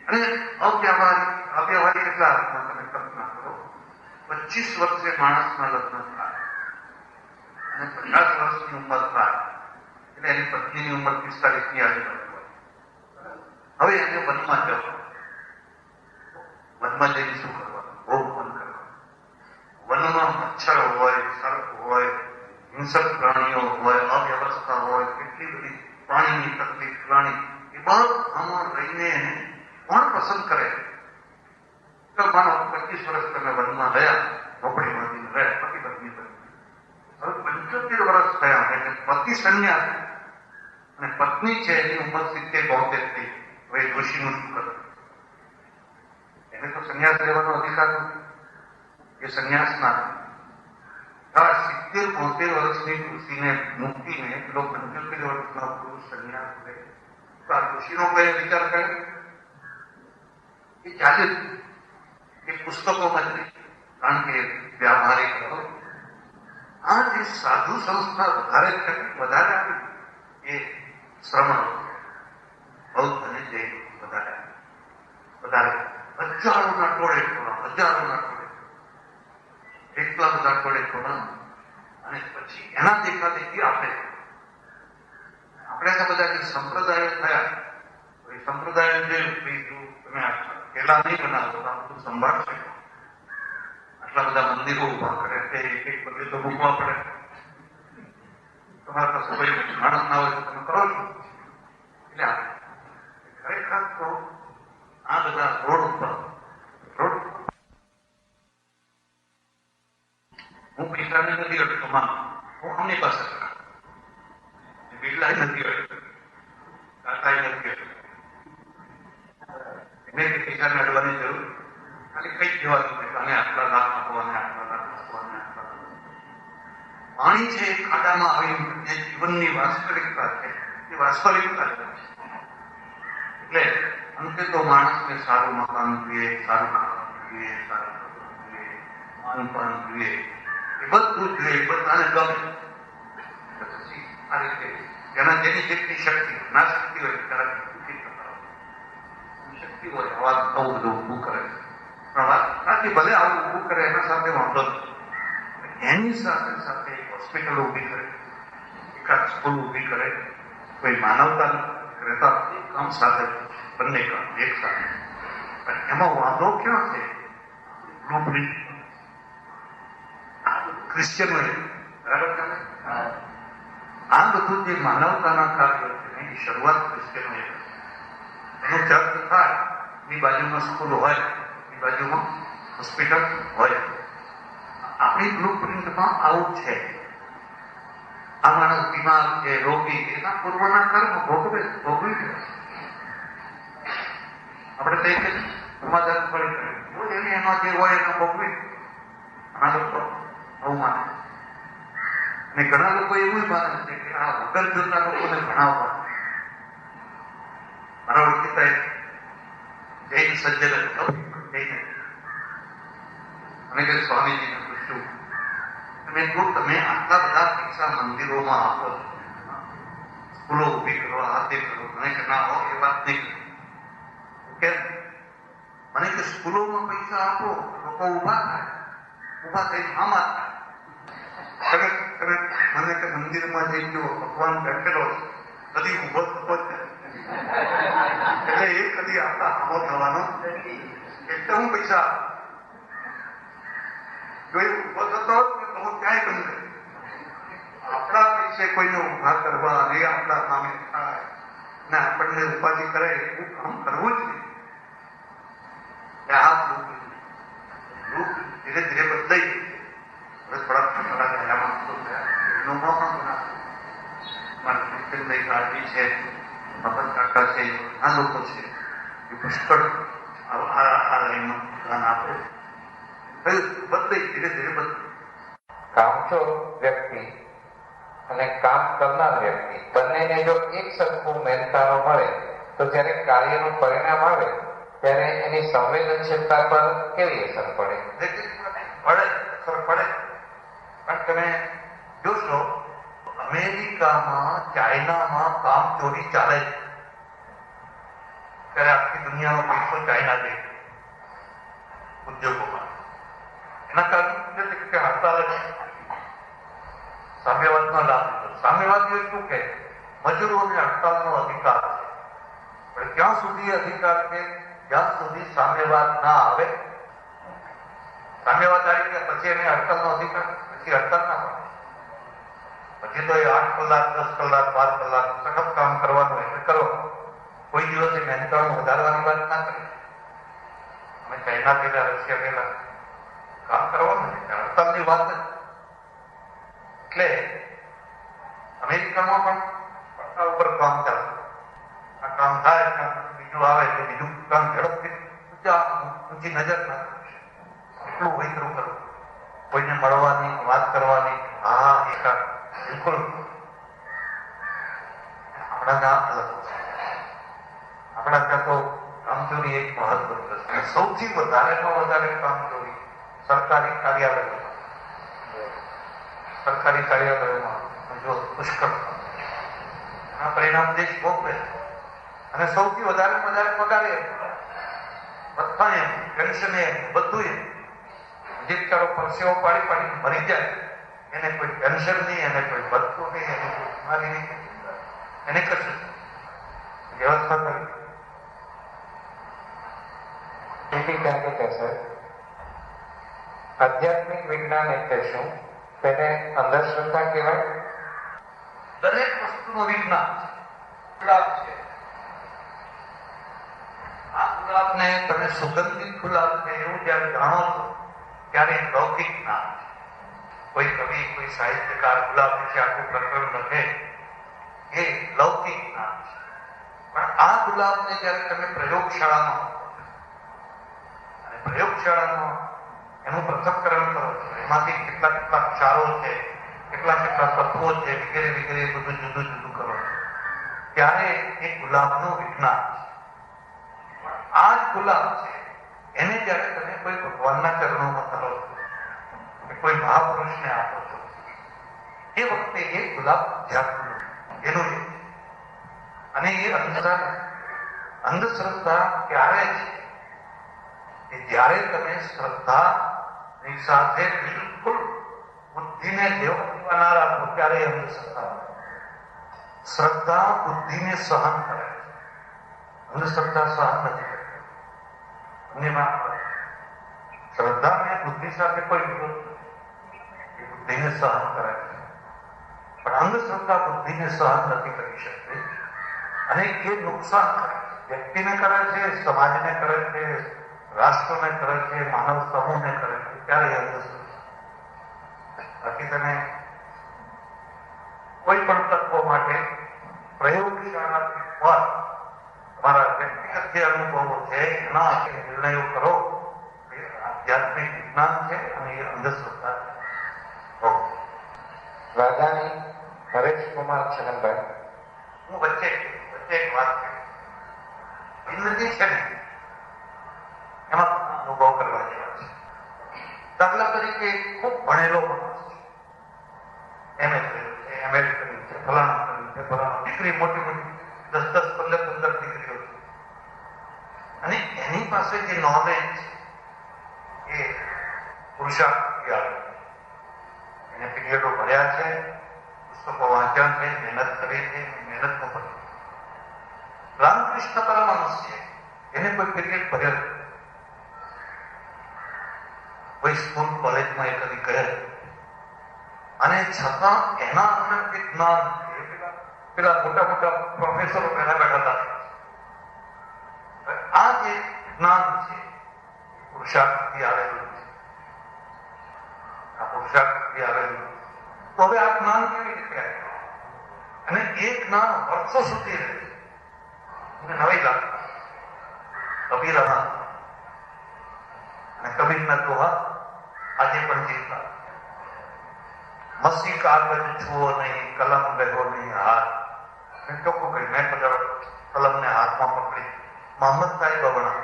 Speaker 4: અને અવ્યવહારિક એટલા અર્થમાં તમે કલ્પના કરો. 25 વર્ષે માણસના લગ્ન થાય અને 50 વર્ષની ઉંમર થાય એટલે એની પત્નીની ઉંમર 45ની આજુબાજુ હોય. હવે એને વનમાં જવું. વનમાં જઈને શું કરવાનું? બહુ વન કરવાનું. વનમાં મચ્છર હોય, સર્પ હોય, હિંસક પ્રાણીઓ હોય, અવ્યવસ્થા હોય, કેટલી બધી પાણીની તકલીફ, પ્રાણી, એ બધામાં રહીને કોણ પસંદ કરે? તો માનો 25 વર્ષ તમે વનમાં રહ્યા, ઝોપડીમાં રહ્યા, પતિ પત્ની હવે 75 વર્ષ થયા એટલે પતિ સંન્યાસ અને પત્ની છે એની ઉંમર 70-72 થઈ. હવે ઋષિનું શું કરવું? એને તો સંન્યાસ લેવાનો અધિકાર નથી, એ સંન્યાસ ના 70-72 વર્ષની ઋષિને મૂકીને પેલો 75 વર્ષનો પુરુષ સંન્યાસ લે તો આ ઋષિનો કઈ વિચાર કરે? એ ચાલે એ પુસ્તકોમાં જ નહીં, કારણ કે વ્યાવહારિક હતો. આ જે સાધુ સંસ્થા વધારે આપી એ શ્રમણ બૌદ્ધ અને જૈન વધારે હજારોના ટોળે એટલા બધા ટોળે અને પછી એના દેખાદેખી આપણે બધા જે સંપ્રદાયો થયા એ સંપ્રદાય જે તમે પેલા નહીં બનાવતો આ બધું સંભાળશે. આટલા બધા મંદિરો ઉભા કરે તે એક બદલે તો મૂકવા પડે. તમારા પાસે કોઈ માણસ ના હોય તો તમે કરો છો. એટલે ખરેખર તો આ બધા રોડ હું પૈસાને નથી અડતો હું આમની પાસે બિરલા નથી અડતો, કાકા નથી અડતો. એને પૈસાને અડવાની જરૂર ખાલી કઈ જવાનું અને આટલા લાખ આપો અને આટલા લાખ આપો અને આટલા પાણી છે એ ખાડામાં આવી જે જીવનની વાસ્તવિકતા છે એ વાસ્તવિકતા છે. એટલે અંતે તો માણસને સારું મકાન જોઈએ, સારું ખાવાનું જોઈએ, સારું જોઈએ, માનપાન જોઈએ, એ બધું જોઈએ, બધાને ગમે. પછી આ રીતે જેના જેની જેટલી શક્તિ ના શક્તિ હોય ત્યારે શક્તિ હોય આવા આવું બધું ઊભું કરે છે. પણ વાત નથી, ભલે આવું ઊભું કરે એના સાથે વાંધો નથી. એની સાથે સાથે હોસ્પિટલ ઊભી કરે, એકાદ સ્કૂલ ઊભી કરે, કોઈ માનવતા રહેતા કામ સાથે બંને કામ એક સાથે. પણ એમાં વાંધો ક્યાં છે? ક્રિશ્ચિયનો બરાબર ચાલે. આ બધું જે માનવતાના કાર્યો છે એની શરૂઆત ક્રિશ્ચિયનો એનો ચર્ચ થાય, એની બાજુમાં સ્કૂલ હોય, એની બાજુમાં હોસ્પિટલ હોય. આપણી બ્લુ પ્રિન્ટમાં આવું છે. આ માણસ બીમાર છે, રોગી, એના પૂર્વના કર્મ ભોગવી છે. આપણે તો એક જ સમાધાન પડી એમાં જે હોય એનો ભોગવી. ઘણા લોકો આવું માને અને ઘણા લોકો એવું માને છે કે આ વગર જોતા લોકોને ભણાવવા. મારા ઓળખીતા જૈન સજ્જન જઈને અને કે સ્વામીજીને પૂછ્યું, તમે આટલા બધા પૈસા મંદિરોમાં આપો, સ્કૂલો ઉભી કરો, આ તે કરો, મને કે ના હો એ વાત નહીં. કેમ? મને કે સ્કૂલોમાં પૈસા આપો, લોકો ઉભા થાય, ઉભા થઈ આમાં થાય. મને કે મંદિરમાં જઈ ગયો ભગવાન બેઠેલો કદી ઉભો થતો જ એટલે એ કદી આપતા આમો થવાનો એટલે હું પૈસા જો એ ઉભો થતો હોત તો હું ક્યાંય બંધ. આપણા પૈસે કોઈને ઉભા કરવા અને આપણા સામે થાય ને આપણને ઉપાધિ કરે એવું કામ કરવું જ નહીં. આ ધીરે ધીરે બદલાઈ હવે થોડા ગયા માણસો થયા એનો પણ મારા ક્રિશ્ચનભાઈ કાળજી છે, મગન કાકા છે, આ લોકો છે એ પુષ્કળ આ લાઈનમાં ધ્યાન આપે. બદલાઈ ધીરે ધીરે બદલાઈ.
Speaker 5: કામચોર વ્યક્તિ અને કામ કરનાર વ્યક્તિ બંનેને જો એક સરખું મહેનતાણું મળે તો જ્યારે કાર્યનું પરિણામ આવે ત્યારે એની સંવેદનશીલતા પર કેવી અસર પડે?
Speaker 4: અસર પડે. પણ તમે જોશો અમેરિકામાં, ચાઇનામાં કામચોરી ચાલે છે. ત્યારે આખી દુનિયાનો પૈસો ચાઇના દે ઉદ્યોગોમાં. એના કારણે કે હડતાલ સામ્યવાદનો લાભ લીધો. સામ્યવાદીઓ શું કે મજૂરોને હડતાલનો અધિકાર છે, પણ ક્યાં સુધી અધિકાર છે? જ્યાં સુધી સામ્યવાદ ના આવે. સામ્યવાદ આવી ગયા પછી એને હડતાલનો અધિકાર, પછી હડતાલ ના પડે. પછી તો એ 8 કલાક, 10 કલાક, 12 કલાક સખત કામ કરવાનું એટલે કરો. કોઈ દિવસે મહેનતાણું વધારવાની વાત ના કરે. અમે ચાઇના ગયેલા, રશિયા ગયેલા, કામ કરવાનું છે, હડતાલની વાત જ. એટલે અમેરિકામાં પણ પડતા ઉપર કામ ચાલે. આ કામ થાય બીજું આવે તો બીજું કામ ઝડપથી ઊંચી નજર ના કરશે. એટલું વૈતરું કરવું, કોઈને મળવાની, વાત કરવાની, હા એકા બિલકુલ. આપણા ત્યાં અલગ છે. આપણા ત્યાં તો કામચોરી એક મહત્વનું છે. સૌથી વધારેમાં વધારે કામચોરી સરકારી કાર્યાલયોમાં જો પુષ્કળ આ પરિણામ દેશ ભોગવે. અને સૌથી વધારે પગારે બધા એમ, પેન્શન એમ, બધું એમ. જે બિચારો પરસેવો પાડી મરી જાય, એને કોઈ પેન્શન નહીં, એને કોઈ ભથ્થું નહીં, એને કોઈ બીમારી નહીં, એને કશું વ્યવસ્થા કરી.
Speaker 5: આધ્યાત્મિક વિજ્ઞાન એટલે શું? તેને અંધશ્રદ્ધા કહેવાય?
Speaker 4: દરેક વસ્તુનું વિજ્ઞાન ગુલાબ છે. આ ગુલાબને તમે સુગંધિત ગુલાબ છે એવું જયારે જાણો છો ત્યારે લૌકિક જ્ઞાન છે. કોઈ કવિ, કોઈ સાહિત્યકાર ગુલાબ વિશે આખું પ્રકરણ લખે એ લૌકિક જ્ઞાન છે. પણ આ ગુલાબને જયારે તમે પ્રયોગશાળામાં એનું પૃથ્થકરણ કરો છો, એમાંથી કેટલા ક્ષારો છે, કેટલા તત્વો છે, વગેરે વગેરે બધું જુદું જુદું કરો છો, ત્યારે એ ગુલાબનું વિજ્ઞાન છે. આ જ ગુલાબ છે એને જયારે તમે કોઈ ભગવાનના ચરણોમાં ધરો છો કે કોઈ મહાપુરુષને આપો છો, એ વખતે એ ગુલાબ અધ્યાત્મ એનું છે. અને એ અંધશ્રદ્ધા ક્યારે છે કે જ્યારે તમે શ્રદ્ધાની સાથે બિલકુલ બુદ્ધિને દેવાના રાખો ત્યારે અંધશ્રદ્ધા. શ્રદ્ધા બુદ્ધિને સહન કરે છે, અંધશ્રદ્ધા સહન નથી કરતી. શ્રદ્ધા ને બુદ્ધિ સાથે કોઈ વિરોધ નથી, એ બુદ્ધિને સહન કરે છે. પણ અંધશ્રદ્ધા બુદ્ધિને સહન નથી કરી શકતી અને એ નુકસાન કરે છે. વ્યક્તિને કરે છે, સમાજને કરે છે, રાષ્ટ્રને કરે છે, માનવ સમૂહને કરે છે, ત્યારે અંધશ્રદ્ધા. બાકી તમે કોઈ પણ તત્વો માટે પ્રયોગશાળાથી પર તમારા વ્યક્તિગત જે અનુભવો છે એના નિર્ણયો કરો, એ આધ્યાત્મિક વિજ્ઞાન છે અને એ અંધશ્રદ્ધા છે.
Speaker 5: રાજાની હરેશકુમાર છગનભાઈ,
Speaker 4: હું વચ્ચે એક વાત કરી. ઇન્દ્રજી છે ને એમાં અનુભવ કરવા જેવા છે. દાખલા તરીકે ખૂબ ભણેલો માણસ છે, એમએ કર્યું છે, એમએલ કર્યું છે, ફલાણું કર્યું છે, ફલાણું, દીકરી મોટી 10, 15 દીકરીઓ છે. અને એની પાસે જે નોલેજ એ પુરુષાર્થ આવે. એને પીરિયડો ભર્યા છે, પુસ્તકો વાંચ્યા છે, મહેનત કરી છે, મહેનતનું ફળ. રામકૃષ્ણ પરમહંસ છે, એને કોઈ પીરિયડ ભર્યો, કોઈ સ્કૂલ કોલેજમાં એ કદી ગયા, અને છતાં એના અંદર જે જ્ઞાન છે, પેલા મોટા પ્રોફેસરો પહેલા બેઠા હતા. આ જે જ્ઞાન છે પુરુષાર્થથી આવેલું છે. આ પુરુષાર્થથી આવેલું છે. તો હવે આ જ્ઞાન કેવી રીતે આવે? અને એ જ્ઞાન વર્ષો સુધી રહે છે. નવી લાગે કબીર અને કબીરના દોહા આજે પણ જીવતા. મસી કાગળ છુઓ નહીં, કલમ લેવો નહીં હાથ. મેં ચોખ્ખું કહ્યું, મેં કલમને હાથમાં પકડી મોહમ્મદ સાહેબ અભણા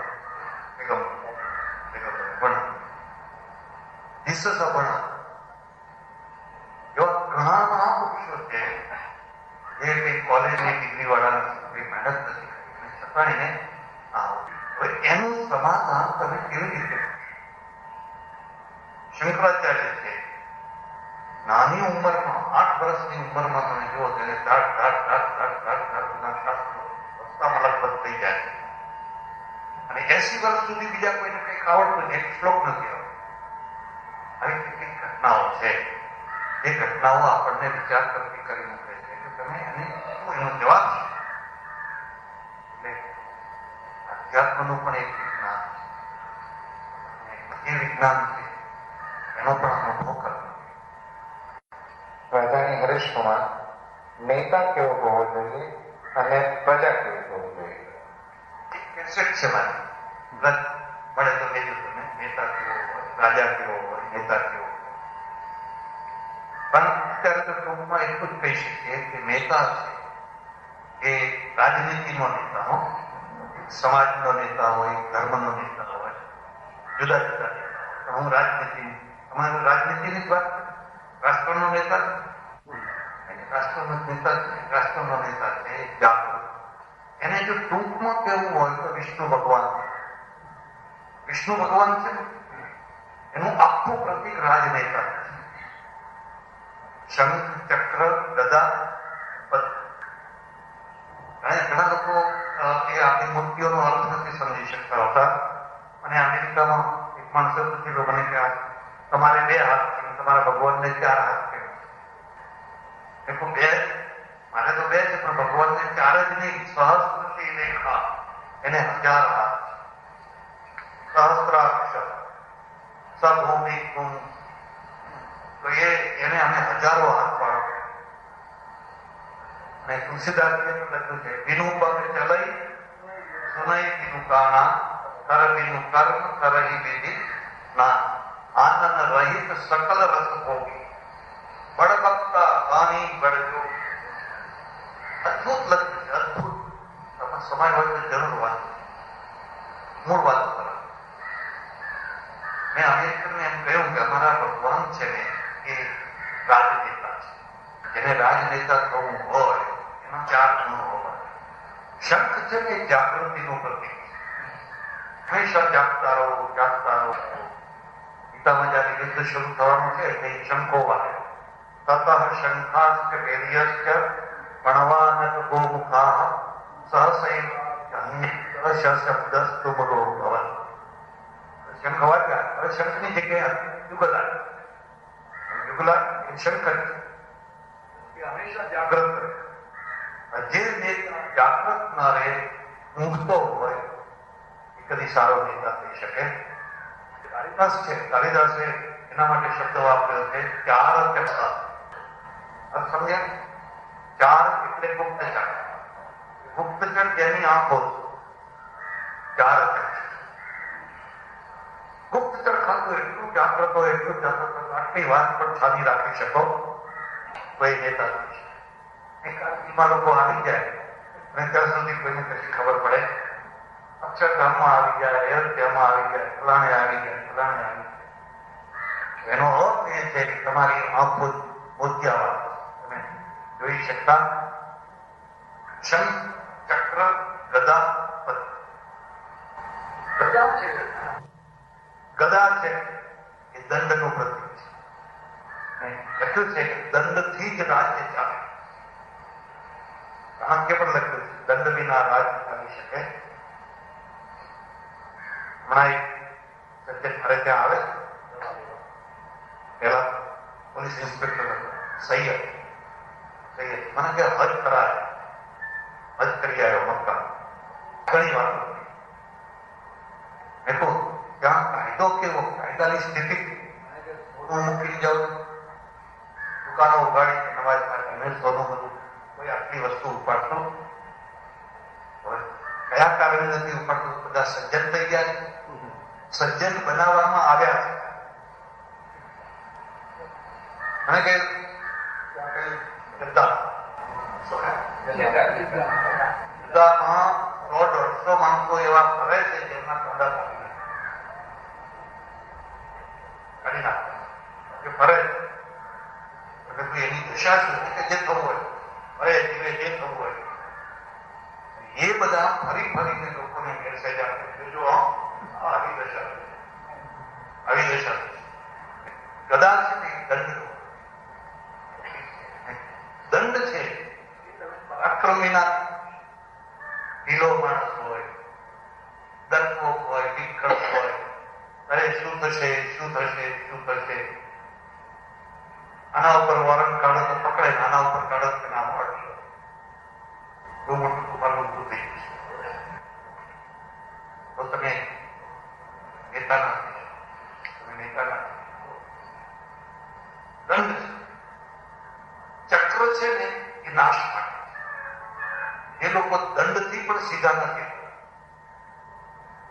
Speaker 4: જીસસ અભણા એવા ઘણા મહાપુરુષો છે જે કઈ કોલેજની ડિગ્રી વાળા મહેનત નથી કરી, છતાં એને એનું સમાધાન તમે કેવી રીતે? શંકરાચાર્ય છે, નાની ઉંમરમાં 8 વર્ષની ઉંમરમાં તમે જુઓ તેને રસ્તામાં લગભગ થઈ જાય. અને 80 વર્ષ સુધી બીજા કોઈને કંઈક આવડતું એક શ્લોક નથી આવડતો. આવી કેટલીક ઘટનાઓ છે, એ ઘટનાઓ આપણને વિચાર કરતી કરી મૂકે છે કે તમે એને શું એનો જવાબ છે. એટલે અધ્યાત્મનું પણ એક વિજ્ઞાન છે. એ વિજ્ઞાન છે, એનો પણ અનુભવ કરવો.
Speaker 5: પ્રજાની હરીશમાં નેતા કેવો હોવો જોઈએ અને પ્રજા કેવી હોવી જોઈએ?
Speaker 4: કેસેટ છે મારી, મળે તો લેજો તમે. નેતા કેવો હોય, રાજા કેવો હોય, નેતા કેવો હોય. પણ અત્યારે તો ટૂંકમાં એટલું જ કહી શકીએ કે નેતા છે એ રાજનીતિનો નેતા હોય, સમાજનો નેતા હોય, ધર્મનો નેતા હોય, જુદા જુદા નેતા હોય. હું અમારું રાજનીતિની જ વાત કરું. રાષ્ટ્રનો નેતા, રાષ્ટ્રનો નેતા છે, રાષ્ટ્રનો નેતા છે જાગૃત. એને જો ટૂંકમાં કહેવું હોય તો વિષ્ણુ ભગવાન છે. વિષ્ણુ ભગવાન છે એનું આખું પ્રતીક રાજનેતા છે. શંખ, ચક્ર, ગદા, પદ્મ. ઘણા લોકો એ આપણી મૂર્તિઓનો અર્થ નથી સમજી શકતા હોતા. અને અમેરિકામાં એક માણસે પૂછેલું મને કે તમારે 2 હાથ છે, તમારા ભગવાનને 4 હાથ છે. બે, મારે તો 2 છે, પણ ભગવાનને 4 જ નહીં, સહસ્ત્રથી રેખા, એને 1000 હાથ. સહસ્ત્રાક્ષર, સભૂમિ ગુણ, તો એને અમે 1000 હાથ પાડો. અને તુલસીદાસજીએ લખ્યું છે, વિનું પગ ચલઈ સુનઈ વિનું કાના, કર વિનું કર્મ કરહી વિધિ ના, આનંદ રહિત સકલ રસ ભોગી, બળભક્તા વાણી બળજો. અદભુત લખ્યું છે, અદભુત. તમે સમય હોય તો જરૂર વાંચો, મૂળ વાત કરો. મેં આંબેડકરને એમ કહ્યું કે અમારા ભગવાન છે ને એ રાજનેતા છે. જેને રાજનેતા થવું હોય એમાં 4 ગુણો હોવા. શંખ છે કે જાગૃતિનું પ્રતીક. હંમેશા જાગતા રહો, જાગતા રહો. ગીતામાં જયારે યુદ્ધ શરૂ થવાનું છે તે શંખો વાગે. તતઃ શંખાશ્ચ વેદયશ્ચ પણવાનક ગોમુખા સહસૈવ શબ્દસ્તુ બલો ભવન. શંખ વાગ્યા, હવે શંખની જગ્યાએ યુગલા. યુગલા એ શંખ એ હંમેશા જાગૃત રહે. જે નેતા જાગૃત ના રહે, ઊંઘતો હોય, એ કદી સારો નેતા થઈ શકે. કાલિદાસ છે, કાલિદાસે એના માટે શબ્દ વાપર્યો છે 4 ચક્ષા. સમજ્યા? 4 એટલે ગુપ્તચર. ગુપ્તચર જેની આંખો 4 ચક્ષ. ગુપ્તચર ખાતું એટલું જાગૃત હોય, એટલું જાગૃત હોય, આટલી વાત પણ છાની રાખી શકો તો એ નેતા થઈ શકે. એકાદીમાં લોકો આવી જાય અને ત્યાં સુધી કોઈને કશી ખબર પડે. અક્ષરધામમાં આવી જાય, અયોધ્યામાં આવી જાય, ફલાણે આવી જાય, ફલાણે આવી જાય. એનો અર્થ એ છે કે તમારી આંખો મોતિયાવાળા, તમે જોઈ શકતા. શંખ, ચક્ર, ગદા, પદ્મ. ગદા છે, ગદા છે એ દંડનું પ્રતીક છે. લખ્યું છે કે દંડથી જ રાજ્ય ચાલે. ચાણક્ય પણ લખ્યું છે દંડ વિના રાજ્ય ચાલી શકે. હમણાં એક સજ્જન મારે ત્યાં આવે, પેલા પોલીસ ઇન્સ્પેક્ટર સૈયદ મને કે હજ કરાય, હજ કરી આવ્યો મક્કા. ઘણી વાર મેં કહું ત્યાં કાયદો કેવો, કાયદાની સ્થિતિ સોનું મૂકી જાઉં, દુકાનો ઉગાડી નવાજ માટે સોનું બધું, કોઈ આટલી વસ્તુ ઉપાડતો કયા કારણે નથી ઉપાડતો? બધા સજ્જન થઈ ગયા છે, સજ્જન બનાવવામાં આવ્યા છે. અને કે ગદ્દામાં 100-150 માણસો એવા ફરે છે જેમના ગદા કાઢી નાખે ફરે છે. એની દશા શું કે જે થવું હોય ફરે જીવે, જે થવું હોય એ બધા ફરી ફરીને લોકોને મેસેજ આપે છે, જો આવી દશા, આવી દશા. ગદા છે ને દંડ, દંડ છે પરાક્રમીના. ઢીલો માણસ હોય, ડરપોક હોય, વિકટ હોય, અરે શું થશે, શું થશે, શું થશે, આના ઉપર વોરંટ કાઢો તો પકડે, આના ઉપર કાઢો તો ના મળે. બહુ મોટું તમારું ઊભું થઈ ગયું તો તમે નેતા ના થઈ. છે ને એ નાશ માટે. એ લોકો દંડથી પણ સીધા નથી,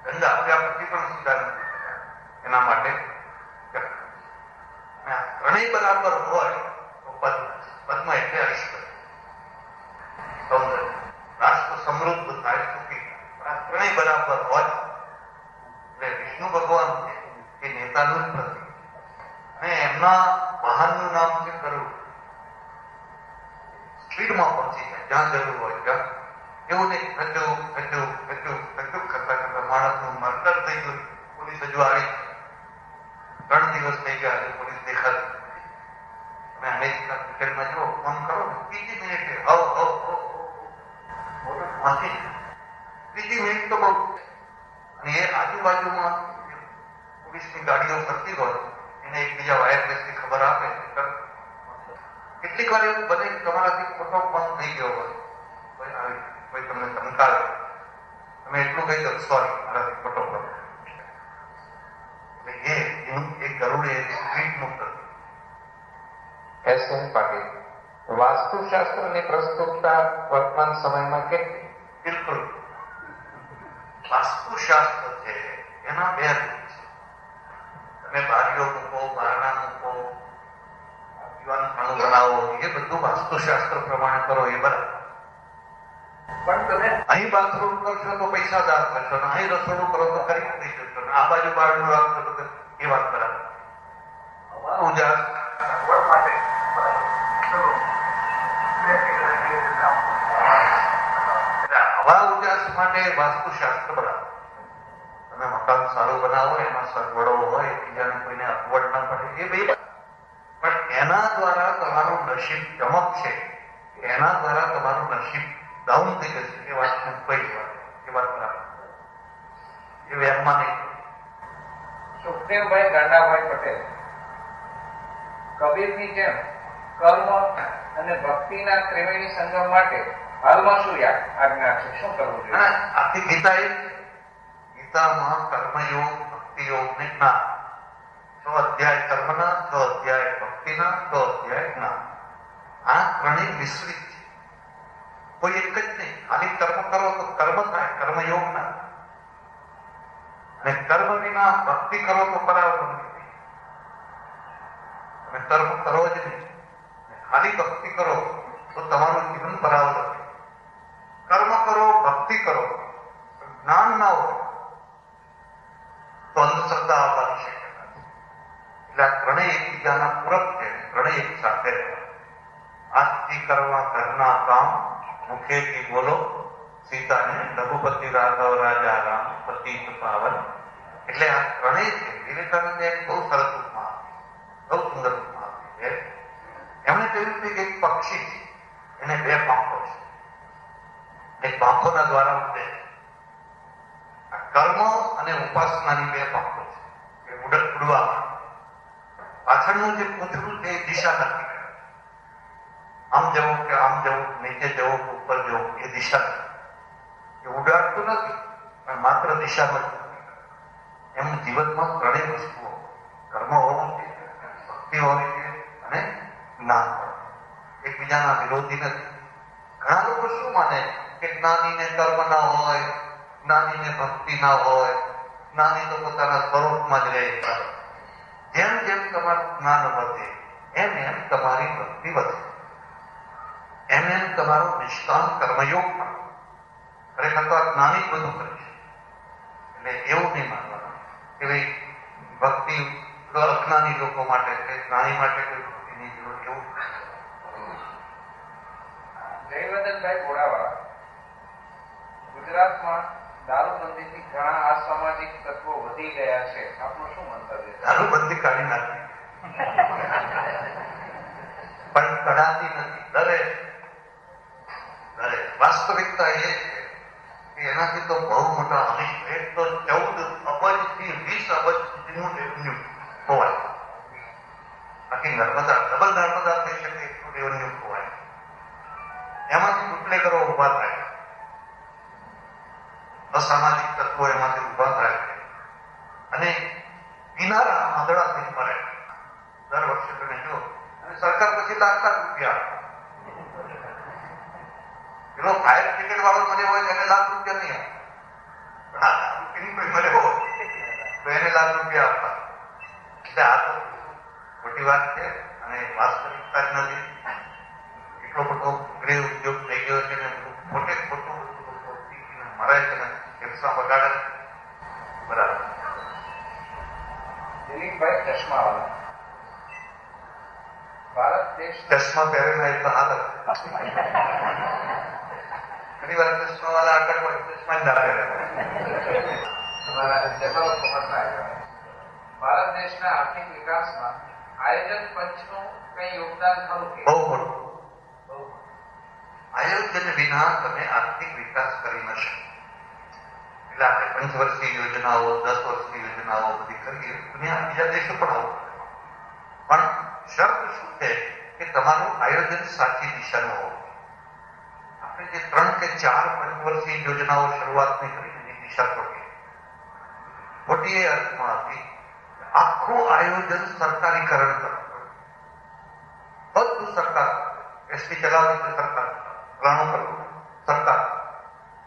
Speaker 4: દંડ આપ્યા પછી પણ સીધા નથી એના માટે. ત્રણેય બરાબર હોય તો પદ્મ. પદ્મ એટલે ઐશ્વર્ય, સૌંદર્ય, રાષ્ટ્ર સમૃદ્ધ થાય, સુખી. આ ત્રણેય બરાબર હોય એટલે વિષ્ણુ ભગવાન છે એ નેતાનું જ પ્રતિક. અને એમના વાહનનું નામ છે ગરુડ. સ્પીડમાં પહોંચી જાય જ્યાં જરૂર હોય ત્યાં. એવું નહીં ખચું કરતા માણસનું મર્ડર થઈ ગયું, પોલીસ હજુ આવી 3 દિવસ થઈ ગયા, હજુ પોલીસ દેખાતી. તમે અમેરિકા ક્રિકેટમાં જુઓ, ફોન કરો ને બીજી મિનિટે બીજી મિનિટ તો બહુ. અને એ આજુબાજુમાં પોલીસની ગાડીઓ ફરતી હોય એને એકબીજા વાયરલેસની ખબર આપે. કેટલીક વાર એવું બને તમારાથી ખોટો ફોન થઈ ગયો હોય, કોઈ તમને ધમકાવે, તમે એટલું કહી દો સોરી મારાથી ખોટો ફોન. એટલે એ ગરુડે સ્પીડનું પ્રતિક.
Speaker 5: એસ.એન. પાટીલ, વાસ્તુશાસ્ત્રની પ્રસ્તુતતા વર્તમાન સમયમાં કેટલી?
Speaker 4: બિલકુલ. વાસ્તુશાસ્ત્ર છે એના 2 રૂપ છે. તમે બારીઓ મૂકો, બારણા મૂકો, પીવાનું ખાણું બનાવો, એ બધું વાસ્તુશાસ્ત્ર પ્રમાણે કરો એ બરાબર. પણ તમે અહીં બાથરૂમ કરશો તો પૈસાદાર થશો, ને અહીં રસોડું કરો તો ગરીબ થઈ જશો, ને આ બાજુ બારણું રાખશો તો એ વાત બરાબર. ઉજાસ માટે હવા ઉજાસ માટે વાસ્તુશાસ્ત્ર બરાબર. તમે મકાન સારું બનાવો, એમાં સગવડો હોય, એકબીજાને કોઈને અગવડ ના પડે, એ બે. પણ એના દ્વારા તમારું નસીબ ચમકશે, એના દ્વારા તમારું નસીબ ડાઉન થઈ જશે, એ વાત કઈ વાત, એ વાત બરાબર. એ વ્યાપમાં નહીં.
Speaker 7: સુખદેવભાઈ ગાંડાભાઈ પટેલ, કબીરની જેમ કર્મ અને ભક્તિના ત્રિવેણી સંગમ માટે હાલમાં શું આજ્ઞા છે, શું કરવું જોઈએ?
Speaker 4: આખી ગીતા એ ગીતામાં કર્મયોગ, ભક્તિયોગ ને જ્ઞાન, 6 અધ્યાય કર્મના, 6 અધ્યાય ભક્તિના, 6 અધ્યાય જ્ઞાન. આ ત્રણેય મિશ્રિત છે, કોઈ એક જ નહીં. ખાલી કર્મ કરો તો કર્મ થાય, કર્મયોગ ના. અને કર્મ વિના ભક્તિ કરો તો પરાવર્તન. તમે કર્મ કરો જ નહીં, ખાલી ભક્તિ કરો તો તમારું જીવન પરાવર્તન. કર્મ કરો, ભક્તિ કરો, જ્ઞાન ના હોય તો અંધશ્રદ્ધા આવવાની શક્યતા છે. એટલે આ ત્રણેય એકબીજાના પૂરક છે, ત્રણેય એક સાથે. આજથી કરવા ઘરના કામ, મુખેથી બોલો સીતાને, રઘુપતિ રાઘવ રાજા રામ, પતિત પાવન. એટલે આ ત્રણેય છે. વિવેકાનંદે એક બહુ સરસ ઉપમા, બહુ સુંદર ઉપમા આપી છે. એમણે કહ્યું કે એક પક્ષી છે, એને 2 પાંખો છે. એક પાંખોના દ્વારા ઉડે. કર્મ અને ઉપાસનાની 2 પાંખો છે, એ ઉડવા. પાછળનું જે પૂંછડું છે એ દિશા નક્કી કરે, આમ જવું કે આમ જવું, નીચે જવું કે ઉપર જવું, એ દિશા એ ઉડાડતું નથી, પણ માત્ર દિશામાં જ નક્કી કરે. એમ જીવનમાં ત્રણેય વસ્તુઓ, કર્મ હોવું જોઈએ, ભક્તિ હોવી જોઈએ અને જ્ઞાન હોવું. એકબીજાના વિરોધી નથી. ઘણા લોકો શું માને કે જ્ઞાનીને કર્મ ના હોય, જ્ઞાનીને ભક્તિ ના હોય, જ્ઞાની તો પોતાના સ્વરૂપમાં જ રહે. જેમ જેમ તમારું જ્ઞાન વધે એમ એમ તમારી ભક્તિ વધે, એમ એમ તમારું નિષ્કામ કર્મયોગ પણ. ખરેખર તો આ જ્ઞાની બધું કરે છે. એટલે એવું નહીં માનવાનું કે ભાઈ ભક્તિ અજ્ઞાની લોકો માટે છે, જ્ઞાની માટે કોઈ ભક્તિની જરૂર, એવું.
Speaker 7: જયવર્ધનભાઈ ગોળાવાળા, ગુજરાતમાં દારૂબંધીથી ઘણા અસામાજિક તત્વો વધી ગયા છે, આપનું શું મંતવ્ય?
Speaker 4: દારૂબંધી કાઢી નાખી પણ કઢાતી નથી, દરે. વાસ્તવિકતા એ છે કે એનાથી તો બહુ મોટા અનિષ્ટ, એક તો 14 અબજ થી 20 અબજ સુધીનું રેવન્યુ ખોવાય. બાકી નર્મદા ડબલ નર્મદા થઈ શકે એટલું રેવન્યુ ખોવાય. એમાંથી બુટલેગરો ઉભા થાય, અસામાજિક તત્વો એમાંથી ઉભા થાય અને કિનારા આંધળા થઈ મરે. દર વર્ષે તમે જો, અને સરકાર પછી લાખ રૂપિયા પેલો ફાયર બ્રિગેડ વાળો મળ્યો હોય એને લાખ રૂપિયા નહીં આપે, કોઈ મળ્યો હોય તો એને લાખ રૂપિયા આપવા. એટલે આ તો ખોટી વાત છે અને વાસ્તવિકતા જ નથી. એટલો બધો ગૃહ ઉદ્યોગ થઈ ગયો છે ને ખોટે ખોટું મરે છે ને પૈસા બગાડે. બરાબર.
Speaker 7: દિલીપભાઈ ચશ્માવાળા, ભારત દેશ
Speaker 4: ચશ્મા પહેરેલા એટલે હાલત. ઘણી વાર ચશ્મા વાળા આગળ હોય ચશ્મા જ ના પહેરેલા.
Speaker 7: ભારત દેશના આર્થિક વિકાસમાં આયોજન પંચનું કઈ યોગદાન ખરું કે?
Speaker 4: બહુ મોટું. આયોજન વિના તમે આર્થિક વિકાસ કરી ન શકો. એટલે આપણે 5 વર્ષની યોજનાઓ 10 વર્ષની યોજનાઓ બધી કરીએ. દુનિયા બીજા દેશો પણ આવું કરે. પણ શરત શું છે કે તમારું આયોજન સાચી દિશાનું હોવું. આપણે જે 3 કે 4 પંચવર્ષીય યોજનાઓ શરૂઆતની કરી એની દિશા ખોટી. ખોટી એ અર્થમાં હતી આખું આયોજન સરકારીકરણ કરવું. બધું સરકાર, એસટી ચલાવવી તો સરકાર, ફલાણું કરવું સરકાર.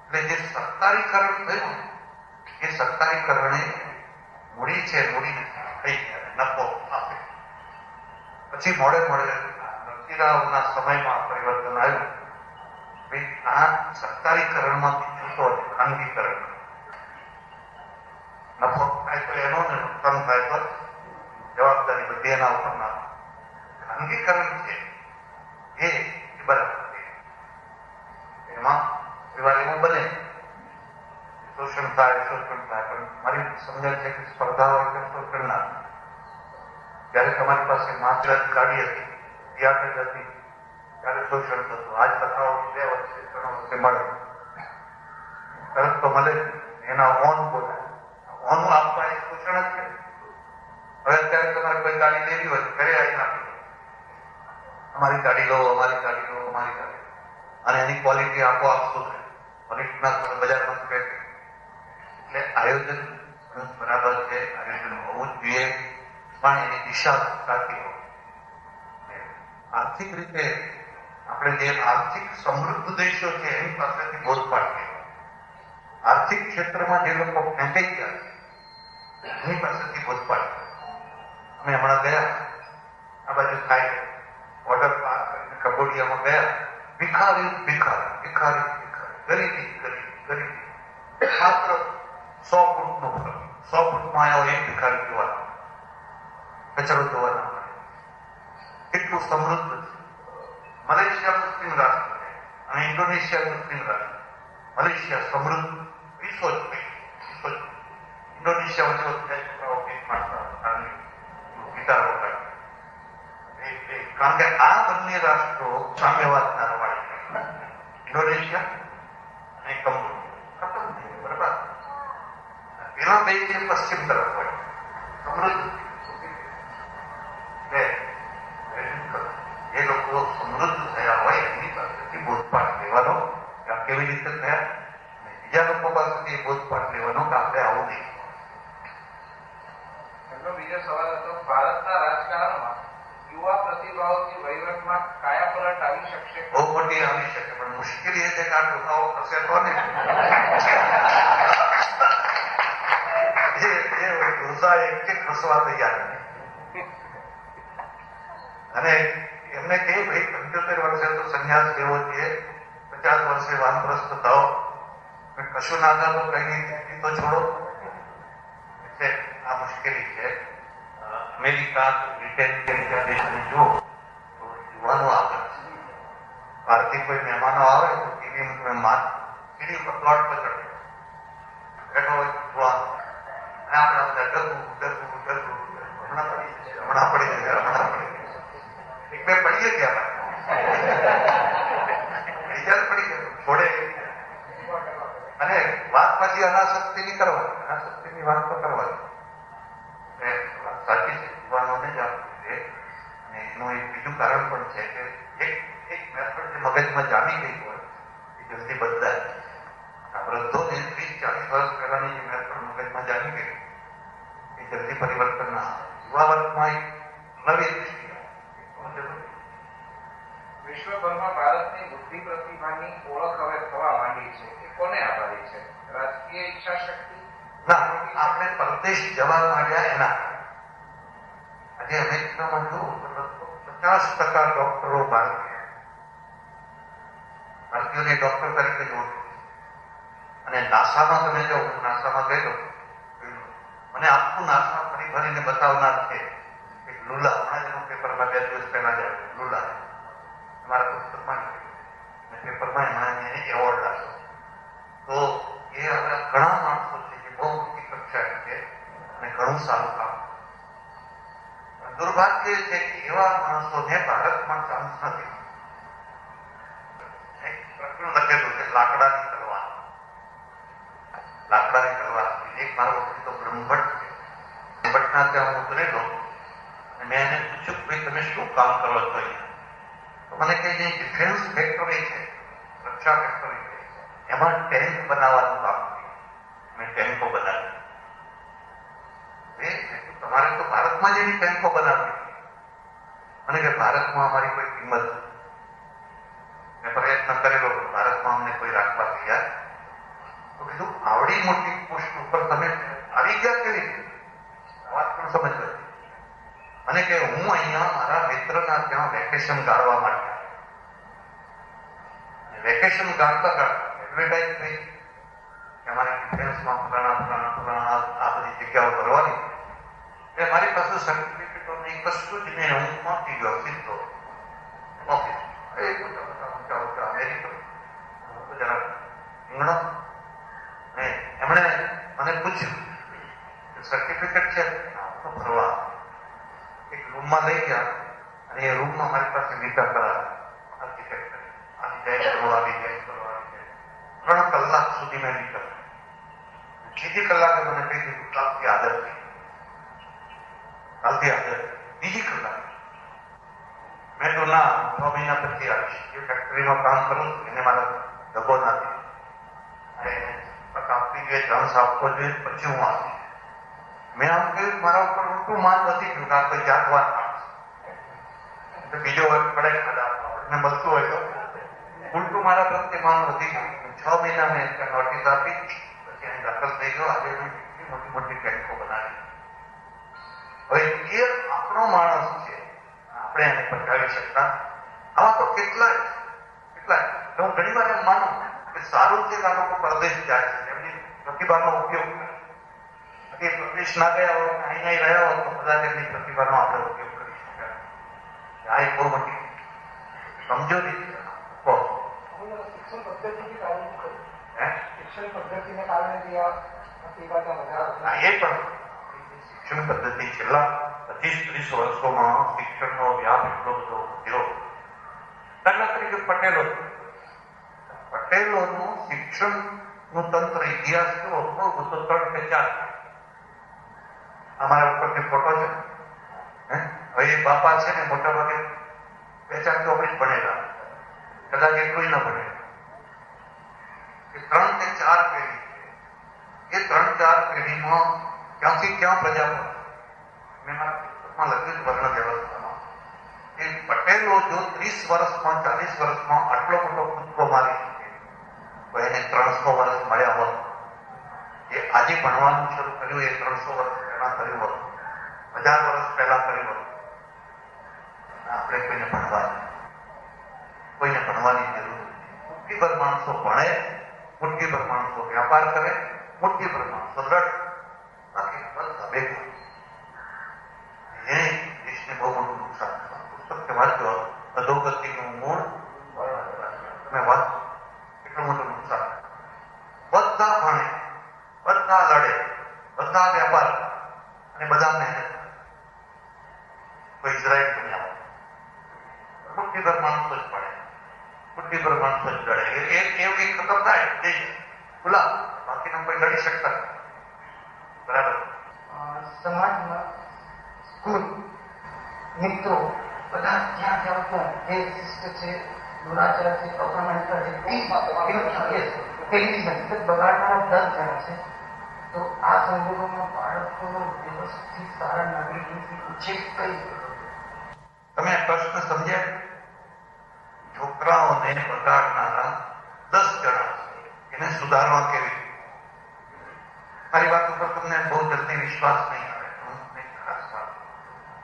Speaker 4: એટલે જે સરકારીકરણ થયું એ સરકારીકરણે મૂડી છે, મૂડી થઈ ગયા, નફો આપે. પછી મોડે નરસિંહરાવના સમયમાં પરિવર્તન આવ્યું. આ સરકારીકરણમાંથી છૂટો ખાનગીકરણ. નફો થાય તો એનો ને નુકસાન થાય તો જવાબદારી બધી એના ઉપર ના. ખાનગીકરણ છે એ બરાબર છે. એમાં પરિવાર એવું બને શોષણ થાય પણ મારી સમજણ છે કે સ્પર્ધા હોય કે શોષણ ના. જયારે તમારી પાસે માત્ર ગાડી હતી, યાદ હતી, ત્યારે શોષણ થતું. આજ બતાવો 2 વર્ષે 3 વર્ષે મળે તરત તો મળે એના ઓન બોલાય. ઓનું આપવા એ શોષણ જ છે. હવે અત્યારે તમારે કોઈ ગાડી લેવી હોય ઘરે આવી નાખી, અમારી ગાડી લો, અમારી ગાડી લો, અમારી ગાડી, અને એની ક્વોલિટી આપોઆપ શું થાય? ક્વોલિટીના બજારમાં શું કહે? એટલે આયોજન બરાબર છે, આયોજન હોવું જ જોઈએ, પણ એની દિશા સાચી હોય. આર્થિક રીતે આપણે જે આર્થિક સમૃદ્ધ દેશો છે એની પાસેથી બોધપાઠ લેવો. આર્થિક ક્ષેત્રમાં જે લોકો ફેંકાઈ ગયા એની પાસેથી બોધપાઠ. અમે હમણાં ગયા આ બાજુ થાય વોટર પાર્ક કરીને કંબોડિયામાં ગયા. ભિખારી ભિખારી ભિખારી ભિખારી, ગરીબી ગરીબી ગરીબી. માત્ર 100 ફૂટનો ફરક. 100 ફૂટમાં આવ્યો એક ભિખારી જોવા, કચરો જોવા ના મળે. એટલું સમૃદ્ધ છે. મલેશિયા મુસ્લિમ રાષ્ટ્ર છે અને ઇન્ડોનેશિયા મુસ્લિમ રાષ્ટ્ર. મલેશિયા સમૃદ્ધ, વિશ્વ ઇન્ડોનેશિયા વચ્ચે છોકરાઓ ગીટારો વગાડે. કારણ કે આ બંને રાષ્ટ્રો સામ્યવાદના રવાડે. ઇન્ડોનેશિયા અને કંબોડિયા ખતમ થઈ બરાબર. પેલા બે જે પશ્ચિમ તરફ હોય સમૃદ્ધ, એ લોકો સમૃદ્ધ થયા હોય એની પાસેથી બોધપાઠ લેવાનો કે કેવી રીતે થયા, બીજા લોકો પાસેથી બોધપાઠ લેવાનો કે આપણે આવું નહીં.
Speaker 7: એમનો બીજો સવાલ હતો, ભારતના રાજકારણમાં યુવા પ્રતિભાઓથી વહીવટમાં કાયાપલટ આવી શકશે?
Speaker 4: બહુ મોટી આવી શકે, પણ મુશ્કેલી એ છે કે આ ટોકાઓ ખસે તો ને એ રોજા એક ખસવા તૈયાર નથી. અને એમને કહે ભાઈ 75 વર્ષે તો સંન્યાસ લેવો જોઈએ, 50 વર્ષે વાનપ્રસ્થ થાઓ, કશું ના થાય તો કઈ નહીં તો છોડો. એટલે આ મુશ્કેલી છે. અમેરિકા, બ્રિટન કે બીજા દેશને જુઓ તો યુવાનો આગળ છે. બહારથી કોઈ મહેમાનો આવે તો ટીવી સીડી ઉપર પ્લોટ પર ચડે બેઠો હોય યુવાનો, અને આપણે બધા હમણાં પડી જશે, હમણાં પડી જશે, હમણાં પડી જશે. એક બે પડીએ ગયા બીજા પડી ગયા છોડે. અને વાત પછી અનાસક્તિની કરવાની, અનાસક્તિની વાત તો કરવાની સાચી છે. યુવાનોને જ આપવું છે. અને એનું એક બીજું કારણ પણ છે કે એક મેથડ જે મગજમાં જામી ગઈ હોય એ જલ્દી બદલાય. આ વૃદ્ધોને 30-40 વર્ષ પહેલાની જે મેથડ મગજમાં જામી ગઈ એ જલ્દી પરિવર્તન ના આવે. યુવા વર્ગમાં એક નવી દૃષ્ટિ આવે.
Speaker 7: વિશ્વભરમાં ભારતની બુદ્ધિ પ્રતિભા કરવાની ઓળખ હવે થવા માંડી છે એ કોને આભારી છે? રાજકીય ઈચ્છા શક્તિ?
Speaker 4: ના, આપણે પરદેશ જવા માંડ્યા એના. આજે અમેરિકામાં જુઓ તો લગભગ 50% ડોક્ટરો ભારતીયોને ડોક્ટર તરીકે જોડે. અને નાસામાં તમે જાઓ, નાસામાં ગયેલો, મને આખું નાસા ફરી ફરીને બતાવનાર છે એક લુલા. હમણાં એનું પેપરમાં 2 દિવસ પહેલા જ આવ્યું લુલા, અમારા પુસ્તકમાં પેપરમાં એમાં એને એવોર્ડ આપ્યો. તો એ હવે ઘણા માણસો છે જે બહુ મોટી કક્ષાએ છે અને ઘણું સારું કામ. દુર્ભાગ્ય છે કે એવા માણસોને ભારતમાં ચાન્સ નથી. એક પ્રકરણ લખેલું છે લાકડાની તલવાર. લાકડાની તલવાર એક મારો તો બ્રહ્મભટ્ટ છે. બ્રહ્મભટ્ટના ત્યાં હું ઉતરેલો અને મેં એને પૂછ્યું કે તમે શું કામ કરો છો અહીંયા? તો મને કહે છે ડિફેન્સ ફેક્ટરી છે, રક્ષા ફેક્ટરી છે, એમાં ટેન્ક બનાવવાનું કામ કર્યું. મેં ટેન્કો બનાવી. તમારે તો ભારતમાં જ એની ટેન્કો બનાવવી. અને કે ભારતમાં અમારી કોઈ કિંમત નથી. મેં પ્રયત્ન કરેલો ભારતમાં અમને કોઈ રાખવા તૈયાર. તો કીધું આવડી મોટી પોસ્ટ ઉપર તમે આવી ગયા કેવી રીતે? વાત પણ સમજવા. અને કે હું અહીંયા મારા મિત્રના ત્યાં વેકેશન ગાળવા માટે. વેકેશન ગાળતા ગાળતા એડવર્ટાઈઝ થઈ કે અમારી ડિફેન્સમાં ફલાણા આ બધી જગ્યાઓ કરવાની. એટલે મારી પાસે સર્ટિફિકેટો નહીં, કશું જ નહીં. હું પહોંચી ગયો સીધો ઓફિસ. એ ઊંચા અમેરિકન જરા રીંગણો. ને એમણે મને પૂછ્યું સર્ટિફિકેટ છે તો ફરવા. એક રૂમમાં લઈ ગયા અને એ રૂમમાં મારી પાસે વિઝા કરાવી. આર્કિટેક્ટ આવી જાય આવી જાય. 3 કલાક સુધી મેં વિઝા. બીજી કલાકે મને કહી દીધું કાલથી આદત થઈ. કાલથી આદત. બીજી કલાક મેં તો ના 6 મહિના પછી આવીશ. જે ફેક્ટરીમાં કામ કરું એને મારા દબો નથી. આપવી જોઈએ, ચાન્સ આપવો જોઈએ, પછી હું આવીશ. મેં આમ કહ્યું મારા ઉપર ઊંટું માન નથી ગયું કે આ કોઈ જાતવાન માણસ. બીજો વર્ગ પડે ખાડા મળતું હોય તો ઉલટું મારા પ્રત્યે માન વધી ગયું. 6 મહિના મેં નોટિસ આપી, પછી અહીં દાખલ થઈ ગયો. આજે મેં મોટી મોટી ટેન્કો બનાવી. હવે એ આપણો માણસ છે, આપણે એને પચાવી શકતા. આવા તો કેટલાય. હું ઘણી વાર એમ માનું કે સારું છે કે આ લોકો પરદેશ જાય છે, એમની પ્રતિભાનો ઉપયોગ કરે. પ્રદેશ ના ગયા હોય, અહીં રહ્યા હોય તો કદાચ એમની પ્રતિભાનો આપણે ઉપયોગ કરી શકાય. આ એક બહુ મોટી કમજોરી છે. એ પણ શિક્ષણ પદ્ધતિ છેલ્લા 25-30 વર્ષોમાં શિક્ષણનો વ્યાપ એટલો બધો વધ્યો. દાખલા તરીકે પટેલોનું શિક્ષણનું તંત્ર ઇતિહાસ કેવો બહુ બધો 3 કે 4. અમારા ઉપરથી ફોટો છે. હવે એ બાપા છે ને મોટા ભાગે 2-4 ચોપડી ભણેલા, કદાચ એટલું ન ભણે. 3 કે 4 પેઢી. એ 3-4 પેઢીમાં ક્યાંથી ક્યાં પ્રજા મેં મારા પુસ્તકમાં લખ્યું વર્ણ વ્યવસ્થામાં એ પટેલો જો 30 વર્ષમાં 40 વર્ષમાં આટલો મોટો કૂદકો મારી શકે તો એને 300 વર્ષ મળ્યા હોત. એ આજે ભણવાનું શરૂ કર્યું એ 300 વર્ષ પહેલા કર્યું હોત, 1000 વર્ષ પહેલા કર્યું હોત. આપણે કોઈને ભણવાની જરૂર નથી. મુઠ્ઠીભર માણસો ભણે, મુઠ્ઠીભર માણસો વ્યાપાર કરે, મુઠ્ઠીભર માણસો લડે. બાકી બધા ભેગા એને દેશને બહુ મોટું નુકસાન. પુસ્તક વાંચો અધોગતિનું મૂળ તમે વાંચો એટલું મોટું નુકસાન. બધા ભણે, બધા લડે, બધા વેપાર અને બધા મહેનત. તો ઇઝરાયલ બન્યા મુઠ્ઠીભર માણસો જ પડે, મુઠ્ઠીભર માણસો જ લડે. એ ખતમ થાય દેશ ખુલ્લા, બાકીના કોઈ લડી શકતા. બરાબર.
Speaker 8: સમાજમાં સ્કૂલ મિત્રો બધા જ્યાં જ્યાં જે શિષ્ટ છે, દુરાચાર છે, અપ્રમાણિકતા છે, બગાડનારા 10 જણા છે. તો આ સંજોગોમાં બાળકોનો વ્યવસ્થિત સારા નાગરિકની ઉછેર કઈ?
Speaker 4: તમે પ્રશ્ન સમજ્યા? છોકરાઓને બગાડનારા 10 જણા એને સુધારવા કેવી. મારી વાત ઉપર તમને બહુ જલ્દી વિશ્વાસ નહીં આવે. ખાસ વાત,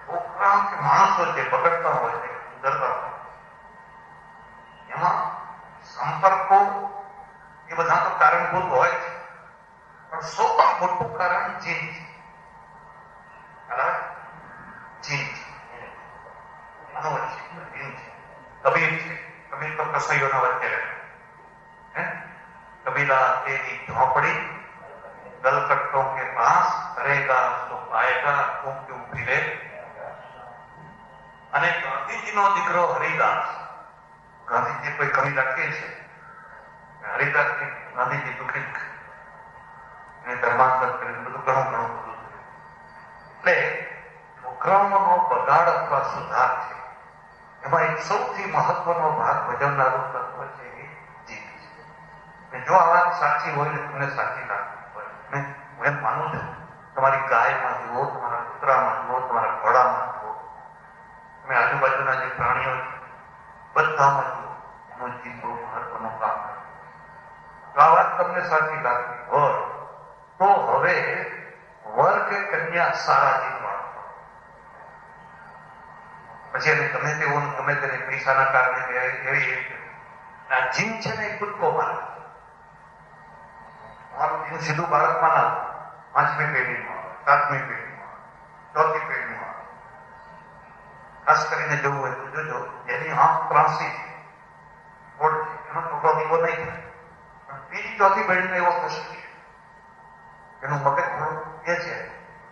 Speaker 4: છોકરા કે માણસો જે બગડતા હોય છે, સુધરતા હોય, એમાં સંપર્કો એ બધા તો કારણભૂત હોય છે, પણ સૌથી મોટું કારણ ચીન છે. કબીર છે. કબીર તો કસાઈઓના વચ્ચે રહે. કબીરા તેરી ઝોપડી ગલકટ્ટો કે પાસ કરેગા તો પાએગા તું ક્યું ફિરે. અને ગાંધીજીનો દીકરો હરિદાસ, ગાંધીજી કોઈ કવિ લખે છે, હરિદાસ ગાંધીજી દુઃખી એને ધર્માંતર કરીને બધું ઘણું બધું. એટલે છોકરાઓનો બગાડ અથવા સુધાર છે, એમાં એક સૌથી મહત્વનો ભાગ ભજવનારું તત્વ છે એ જીત છે. જો આ વાત સાચી હોય ને તમને સાચી લાગતી હોય, હું એમ માનું છું, તમારી ગાયમાં જુઓ, તમારા કૂતરામાં જુઓ, તમારા ઘોડામાં જુઓ, તમે આજુબાજુના જે પ્રાણીઓ બધામાં જુઓ, એનું જીત બહુ મહત્વનું કામ કરે. તો આ વાત તમને સાચી લાગતી હોય તો હવે વર કે કન્યા સારા જીવવા, પછી એને ગમે તેવું ગમે તેને પૈસાના કારણે એવી આ જીન છે ને એ કૂદકો મારે. તમારું જીન સીધું બાળકમાં ના, 5મી પેઢીમાં, 7મી પેઢીમાં, 4થી પેઢીમાં. ખાસ કરીને જવું હોય તો જોજો, એની આંખ ત્રાસી છે, એનો છોકરો દીવો નહીં થાય, પણ બીજી 4થી પેઢીને એવો થશે, એનું મગજ થોડું એ છે,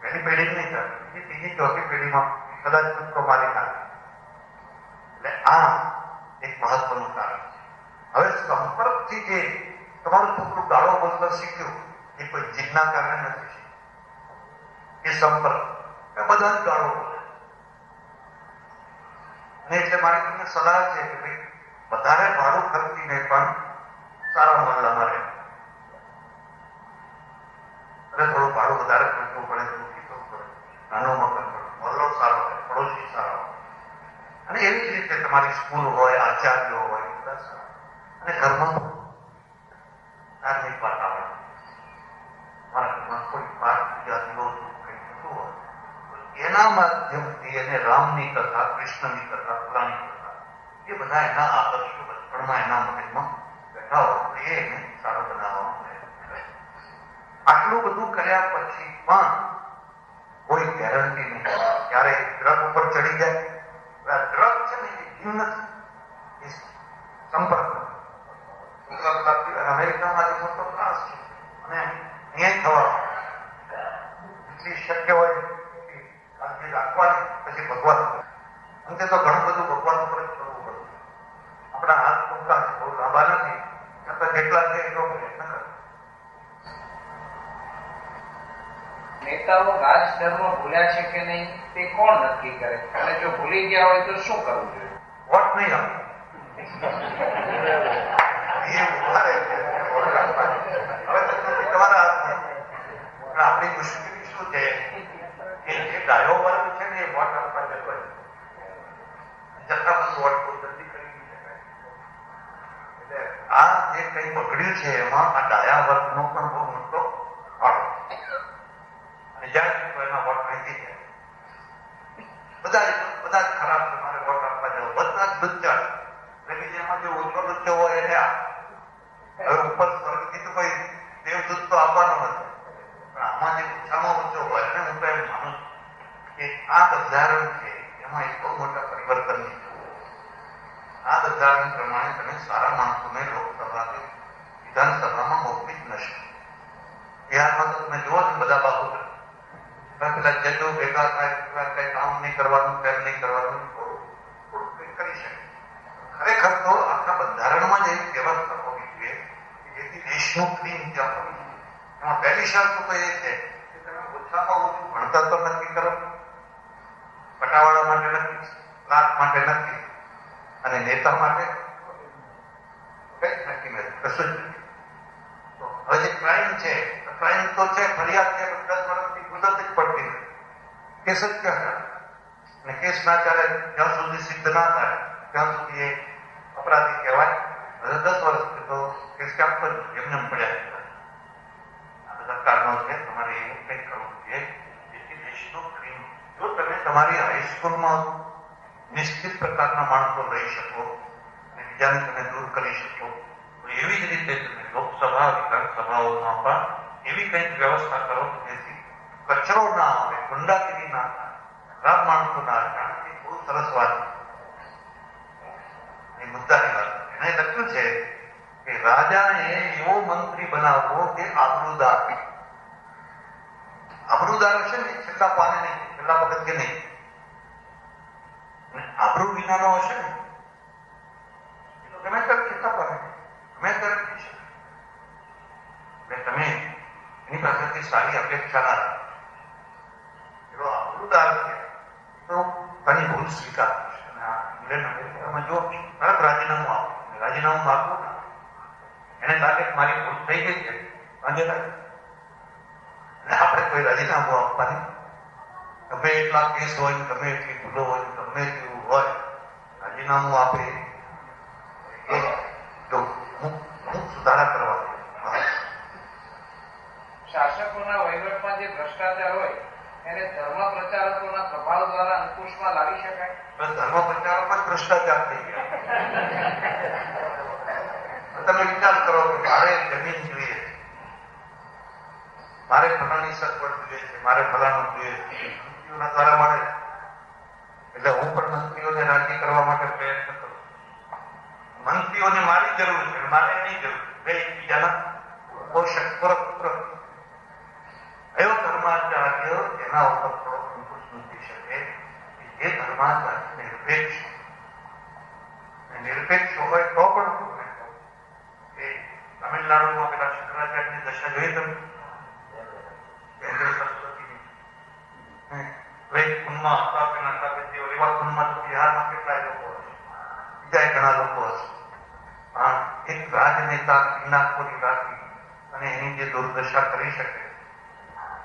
Speaker 4: પહેલી પેઢી નહીં થાય, બીજી 4થી પેઢીમાં કદાચ કૂદકો મારી નાખે. એટલે આ એક મહત્વનું કારણ છે. હવે સંપર્કથી જે તમારું છોકરું ગાળો બોલતા શીખ્યું એ કોઈ જીદના કારણે નથી શીખ્યું. એ સંપર્ક એ બધા જ ગાળો બોલે. અને એટલે મારી તમને સલાહ છે કે ભાઈ વધારે ભાડું ખર્ચીને પણ સારા મહોલ્લામાં રહે. અને થોડું ભાડું વધારે ખર્ચવું પડે, દુઃખી થવું પડે, નાનો મકાન પડે, મહોલ્લો સારો રહે, પડોશી સારા હોય. અને એવી જ રીતે તમારી સ્કૂલ હોય, આચાર્યો હોય, અને ઘરમાં ધાર્મિક વાતાવરણ, મારા ઘરમાં કોઈ પાઠ ગુજરાતીઓ કંઈ થતું હોય તો એના માધ્યમથી એને રામની કથા, કૃષ્ણની કથા, ફલાની કથા, એ બધા એના આદર્શો બચપણમાં એના મગજમાં બેઠા હોય તો એ એને સારો બનાવવાનો પ્રયત્ન કરે. આટલું બધું કર્યા પછી પણ કોઈ ગેરંટી નહીં, ક્યારે ડ્રગ ઉપર ચડી જાય. ડ્રગ છે ને એ નથી, સંપર્ક. અમેરિકામાં મોટો ત્રાસ છે અને અહીંયા થવા એટલી શક્ય હોય કાળજી રાખવાની, પછી ભગવાન અંતે તો ઘણું બધું ભગવાન ઉપર જ કરવું પડે. આપણા હાથ ટૂંકા છે, બહુ લાંબા નથી, છતાં જેટલા છે એટલો પ્રયત્ન કરે.
Speaker 7: નેતાઓ રાજધર્મ ભૂલ્યા છે કે નહીં તે કોણ નક્કી કરે, અને જો ભૂલી ગયા હોય તો શું કરવું જોઈએ?
Speaker 4: વોટ નહીં આપે. તમારા આપણી મુશ્કેલી શું છે કે જે ગાયો વર્ગ છે ને એ વોટ આપવા જતો જથ્થાબંધ વોટ બહુ જલ્દી કરી શકાય. એટલે આ જે કઈ બગડ્યું છે એમાં આ ડાયા વર્ગનો પણ બહુ મોટો ફાળો. અને જ્યાં એના વોટ વહેતી જાય, બધા જ ખરાબ તમારે વોટ આપવા જાવ, બધા જ લુચ્ચા. જેમાં જે ઓછો લુચ્ચો હોય એને હવે ઉપર સ્વર્ગથી તો કોઈ દેવદૂત તો આપવાનો નથી, પણ આમાં જે ઓછામાં ઓછો હોય ને, હું તો એમ માનું કે આ બંધારણ છે એમાં એક બહુ મોટા પરિવર્તનની જરૂર છે. આ બંધારણ પ્રમાણે તમે સારા માણસોને લોકસભા કે વિધાનસભામાં મોકલી જ નશે. બિહારમાં તો તમે જુઓ ને બધા બાબુ પેલા જજો ભેગા થાય, કઈ કામ નહીં કરવાનું, કેમ નહીં કરવાનું, થોડું કરી શકે. ખરેખર તો આખા બંધારણમાં જ એવી વ્યવસ્થા હોવી જોઈએ કે જેથી દેશનું ક્લીન ત્યાં હોવી જોઈએ. એમાં પહેલી શરત તો એ છે કે તમે ઓછામાં ઓછું ભણતર તો નક્કી કરો, પટાવાળા માટે નથી, ક્લાર્ક માટે નથી, અને નેતા માટે કઈ નક્કી નથી, કશું જ નથી. હવે જે ક્રાઇમ છે, ક્રાઇમ તો છે, ફરિયાદ છે, 10 વર્ષથી મુદત જ પડતી નથી, કેસ જ ક્યાં ચાલે. અને કેસ ના ચાલે જ્યાં સુધી સિદ્ધ ના થાય ત્યાં સુધી એ અપરાધી કહેવાય. 10 વર્ષથી તો કેસ કે આપો એમને પડ્યા આ બધા કારણો છે. તમારે એવું કંઈક કરવું જોઈએ જેથી દેશનો પ્રેમ, જો તમે તમારી હાઈસ્કૂલમાં નિશ્ચિત પ્રકારના માણસો લઈ શકો અને બીજાને તમે દૂર કરી શકો, તો એવી જ રીતે તમે લોકસભા વિધાનસભાઓમાં પણ એવી કંઈક વ્યવસ્થા કરો જેથી કચરો ના આવે, ગુંડાગીરી ના થાય, ખરાબ માણસો ના આવે. કારણ કે બહુ સરસ વાત એ મુદ્દાની વાત એને લખ્યું છે કે રાજાને એવો મંત્રી બનાવવો કે આબરૂદાર. આબરૂદાર હશે ને છેલ્લા પાને નહીં, છેલ્લા પગથિયે નહીં. આબરૂ વિનાનો હશે ને એ તો ગમે ત્યારે છેલ્લા પાને, ગમે ત્યારે થઈ શકે. એટલે તમે એની પાસેથી સારી અપેક્ષા ના રાખો. એવો આબરૂદાર છે તો ઘણી ભૂલ સ્વીકાર કરશે. અને આ ઇંગ્લેન્ડ અમેરિકામાં જો તરત રાજીનામું આપો, રાજીનામું આપવું ના, એને લાગે કે મારી ભૂલ થઈ ગઈ છે, વાંધો લાગે. આપણે કોઈ રાજીનામું આપવાની, ગમે એટલા કેસ હોય, ગમે એટલી ભૂલો હોય, ગમે તેવું હોય, રાજીનામું આપે એ જો હું સુધારા કરવા દે.
Speaker 7: શાસકોના વહીવટમાં જે ભ્રષ્ટાચાર હોય એને ધર્મ પ્રચારકોના પ્રભાવ દ્વારા અંકુશમાં લાવી શકાય.
Speaker 4: ધર્મ પ્રચારોમાં ભ્રષ્ટાચાર થઈ ગયા. તમે વિચાર કરો કે મારે જમીન જોઈએ, મારે ફલાણી સગવડ જોઈએ છે, મારે ફલાણું જોઈએ છે, મંત્રીઓના દ્વારા મળે. એટલે હું પણ મંત્રીઓને રાજી કરવા માટે પ્રયત્ન કરું. મંત્રીઓને મારી જરૂર છે, મારે એની જરૂર. બે એકબીજાના પોષક પૂરક. એવો ધર્માચાર્ય એના ઉપર થોડો અંકુશ મૂકી શકે એ ધર્માચાર્ય નિરપેક્ષ હોય તો પણ એ તમિલનાડુમાં પેલા શંકરાચાર્યની દશા જોઈ તમે? કુંડમાં હતા એવા કુંડમાં તો બિહારમાં કેટલાય લોકો હશે, બીજા ઘણા લોકો હશે. એક રાજનેતા કિન્નાખોરી રાખી અને એની જે દુર્દશા કરી શકે,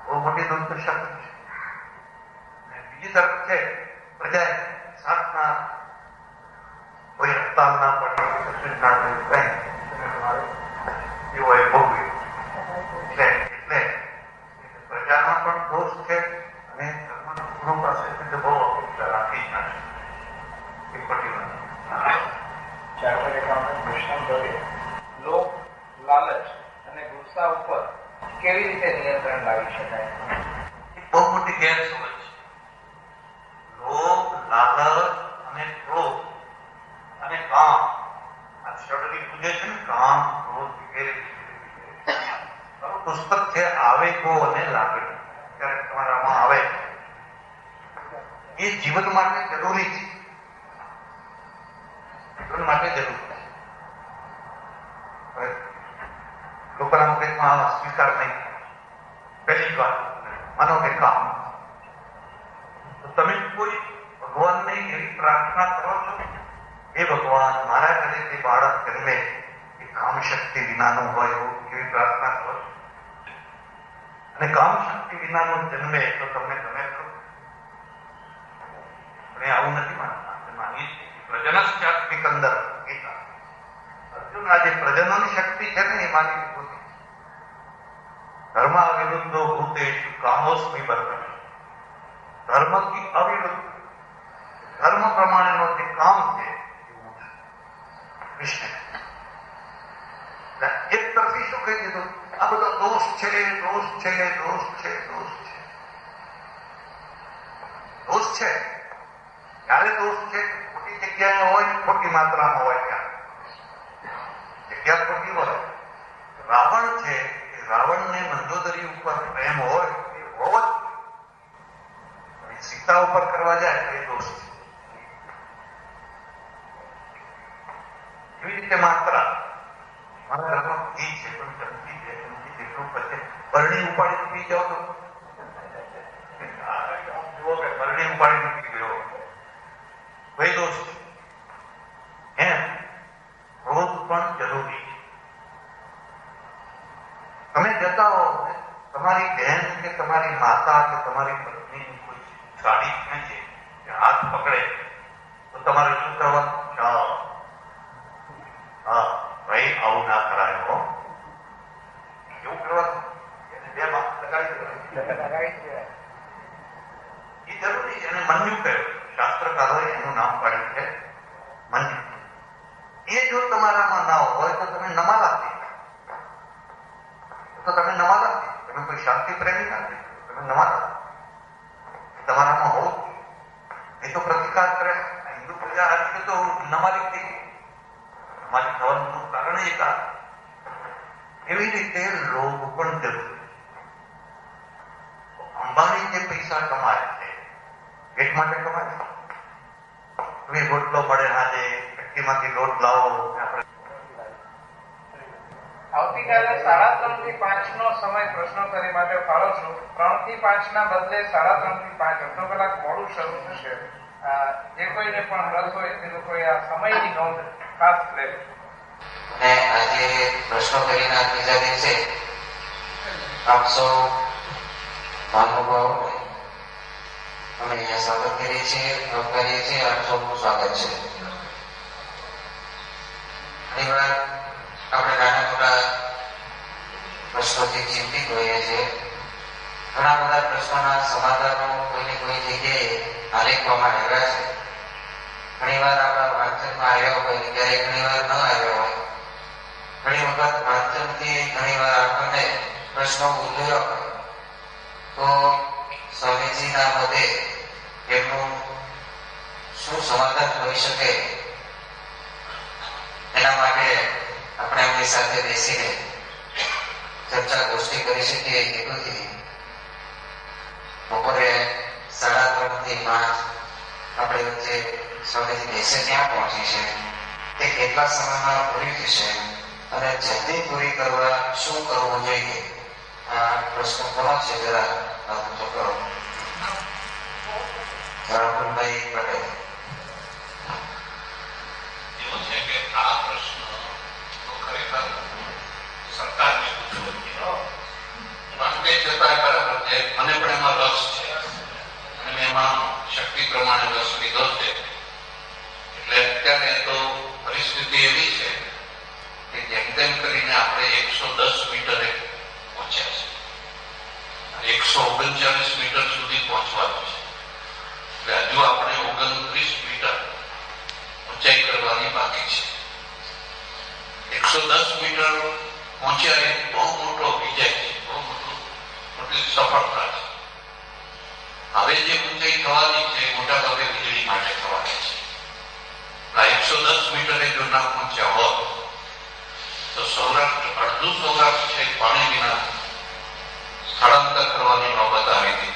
Speaker 4: બહુ મોટી દુર્દશા કરી છે. બીજી તરફ છે પ્રજાએ સાથના કોઈ હડતાલ ના પડે, કશું ના થયું, કઈ એવો એ ભોગવ્યું. એટલે પ્રજામાં પણ દોષ છે અને ધર્મના ગુરુ પાસે બહુ અપેક્ષા રાખી ના છે. એ ખોટી વાત.
Speaker 7: લોક લાલચ અને ગુસ્સા ઉપર કેવી રીતે નિયંત્રણ લાવી શકાય?
Speaker 4: બહુ મોટી ગેરસમજ છે. લોભ, લાલચ અને ક્રોધ અને કામ, આ શબ્દની પૂજે છે ને, કામ, ક્રોધ વગેરે. પુસ્તક છે આવેગો અને લાગણી. ત્યારે તમારામાં આવે એ જીવન માટે જરૂરી છે. જીવન માટે જરૂરી છે. લોકોના મગજમાં સ્વીકાર નહીં. પહેલી જ વાત માનો કે કામ, તો તમે કોઈ ભગવાનને એવી પ્રાર્થના કરો છો, એ ભગવાન મારા ઘરે જે બાળક જન્મે એ કામ શક્તિ વિનાનું હોય એવી પ્રાર્થના કરો છો. અને કામ શક્તિ વિનાનું જન્મે તો તમને ગમે ખરું? આપણે આવું નથી માનતા. આપણે માનીએ છીએ પ્રજનશ્ચાત્મિક અંદર ગીતા અર્જુન આ જે પ્રજનન શક્તિ છે ને એ માની લીધું. ધર્મ અવિરુદ્ધો ભૂતેષુ કામોસ્મિ વર્તતે. ધર્મથી અવિરુદ્ધ, ધર્મ પ્રમાણેનો જે કામ છે એવું છે. કૃષ્ણ એક તરફી શું કહી દીધું? આ બધો દોષ છે, દોષ છે, દોષ છે, દોષ છે. દોષ છે ત્યારે દોષ છે ખોટી જગ્યાએ હોય, ખોટી માત્રામાં હોય. ત્યાં જગ્યા ખોટી હોય. રાવણ છે, રાવણને મંદોદરી ઉપર પ્રેમ હોય એ હોવો જ, સીતા ઉપર કરવા જાય તો એ દોષ છે. એવી રીતે માત્રા મારા ઘરમાં ઘી છે પણ ચમચી છે, ચમચી જેટલું પછી બરણી ઉપાડી પી જાઓ તો જુઓ કે બરણી ઉપાડી પી ગયો, ભાઈ દોષ છે. એમ ક્રોધ પણ જરૂરી છે. તમે જતા હો, તમારી બહેન કે તમારી માતા કે તમારી પત્ની કોઈ ગાડી ખેંચે કે હાથ પકડે તો તમારે શું કરવાનું? હા ભાઈ આવું ના કરાય. એ જરૂરી છે. અને મન્યુ કહ્યું, શાસ્ત્રકારોએ એનું નામ પાડ્યું છે મન્યુ. એ જો તમારામાં ના હોય તો તમે નમાલાથી, તમે કોઈ શાંતિ પ્રેમી નથી, તમે નમાલા તમારામાં હોવું. એ તો પ્રતિકાર કરે. હિન્દુ પ્રજા આજે તો નમાલી થઈ ગઈ. નમાલી થવાનું કારણ એક આ. એવી રીતે લોભ પણ જરૂરી. અંબાણી જે પૈસા કમાય છે એટ માટે કમાય છે. તમે રોટલો મળે આજે ફેક્ટરીમાંથી લોટ લાવો.
Speaker 7: આવતીકાલે 3:30 થી 5 નો સમય પ્રશ્નોત્તરી માટે ફાળો છું. 3 થી 5 ના બદલે 3:30 થી 5 અડધો કલાક મોડું શરૂ થશે. જે કોઈને પણ રસ હોય તે લોકોએ આ સમયની નોંધ ખાસ લેવી.
Speaker 5: અને આજે પ્રશ્નોત્તરીના ત્રીજા દિવસે આપ સૌ મહાનુભાવો અમે અહીંયા સ્વાગત કરીએ છીએ, આવકારીએ છીએ. આપ સૌનું સ્વાગત છે. ઘણી વાર આપણે નાના મોટા પ્રશ્નોથી ચિંતિત હોઈએ છીએ. ઘણા બધા પ્રશ્નોના સમાધાનો કોઈને કોઈ જગ્યાએ આલેખવામાં આવ્યા છે. ઘણી વાર આપણા વાંચનમાં આવ્યા હોય, ત્યારે ઘણી વાર ન આવ્યા હોય. ઘણી વખત વાંચનથી ઘણી વાર આપણને પ્રશ્નો ઉદ્ભવ્યા હોય તો સ્વામીજીના મતે એમનું શું સમાધાન હોઈ શકે, એના માટે આપણે એમની સાથે બેસીને ચર્ચા ગોષ્ઠી કરી શકીએ. હેતુથી બપોરે 3:30 થી 5 આપણે વચ્ચે સ્વામીજી બેસે ત્યાં પહોંચી છે. તે કેટલા સમયમાં પૂરી થશે અને જલ્દી પૂરી કરવા શું કરવું જોઈએ? આ પ્રશ્ન કોનો છે? જરા તો કરો. રાહુલભાઈ પટેલ.
Speaker 3: એવું છે કે આ પ્રશ્ન તો ખરેખર સરકારને પૂછવો જોઈએ. પણ તે છતાં બરાબર છે, મને પણ એમાં રસ છે અને મેં એમાં શક્તિ પ્રમાણે રસ લીધો છે. એટલે અત્યારે તો પરિસ્થિતિ એવી છે કે જેમ તેમ કરીને આપણે 110 મીટરે પહોંચ્યા છે. 139 મીટર સુધી પહોંચવાનું છે. એટલે હજુ આપણે 29 મીટર ઊંચાઈ કરવાની બાકી છે. 110 મીટર પહોંચ્યા એ બહુ મોટો વિજય છે, બહુ મોટી સફળતા છે. હવે જે ઊંચાઈ થવાની છે મોટા ભાગે વીજળી માટે થવાની છે. 110 મીટરે જો ના પહોંચ્યા હોત તો સૌરાષ્ટ્ર, અડધું સૌરાષ્ટ્ર છે પાણી વિના સ્થળાંતર કરવાની નોબત આવી હતી.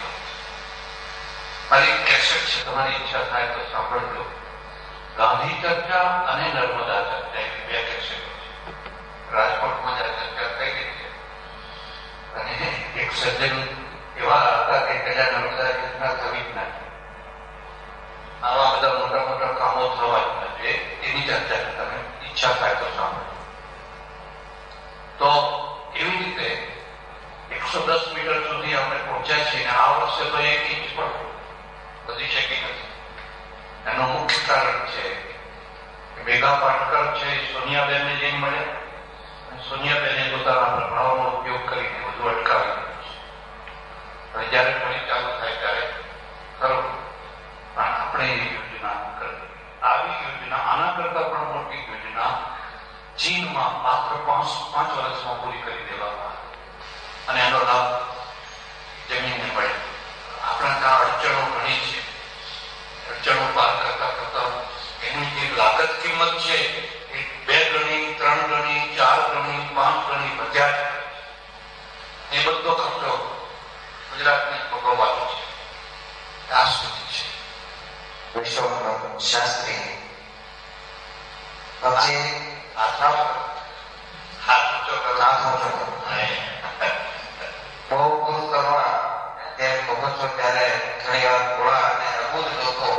Speaker 3: મારી કેસેટ છે, તમારી ઈચ્છા થાય તો સાંભળજો. ગાંધી ચર્ચા અને નર્મદા ચર્ચા એવી 2 કેસેટો છે. રાજકોટમાં જ આ ચર્ચા થઈ ગઈ છે. અને એક સજ્જન એવા હતા કે પેલા નર્મદા યોજના થવી જ નથી, આવા બધા મોટા મોટા કામો થવા જ નથી, એની ચર્ચા તમે ઈચ્છા થાય તો સાંભળો. તો એવી રીતે 110 મીટર સુધી આપણે પહોંચ્યા છીએ અને આ વર્ષે તો 1 ઇંચ પણ વધી શકી નથી. એનું મુખ્ય કારણ છે કે મેઘા પાટકર છે એ સોનિયાબેનને જઈને મળ્યા અને સોનિયાબેને પોતાના પ્રભાવનો ઉપયોગ કરીને બધું અટકાવી દીધું છે. હવે જયારે ફરી ચાલુ થાય ત્યારે ખરો, પણ આપણે એવી યોજના કરવી. આવી યોજના, આના કરતા પણ મોટી યોજના ચીનમાં માત્ર 5 વર્ષમાં પૂરી કરી દેવામાં અને એનો લાભ જમીનને મળે. આપણા ત્યાં અડચણો ઘણી છે. અડચણો પાર કરતા કરતા એની જે લાગત કિંમત છે એ 2 ગણી, 3 ગણી, 4 ગણી, 5 ગણી વધ્યા છે. એ બધો ખર્ચો ગુજરાતને ભોગવવાનો છે. આ સુધી છે.
Speaker 5: વિશ્વનાથ શાસ્ત્રી પછી
Speaker 3: હાથ ઊંચો કરો.
Speaker 5: બહુ ગુરુ કરવા ત્યારે પહોંચો ત્યારે ઘણી વાર થોડા અને અબુધ લોકો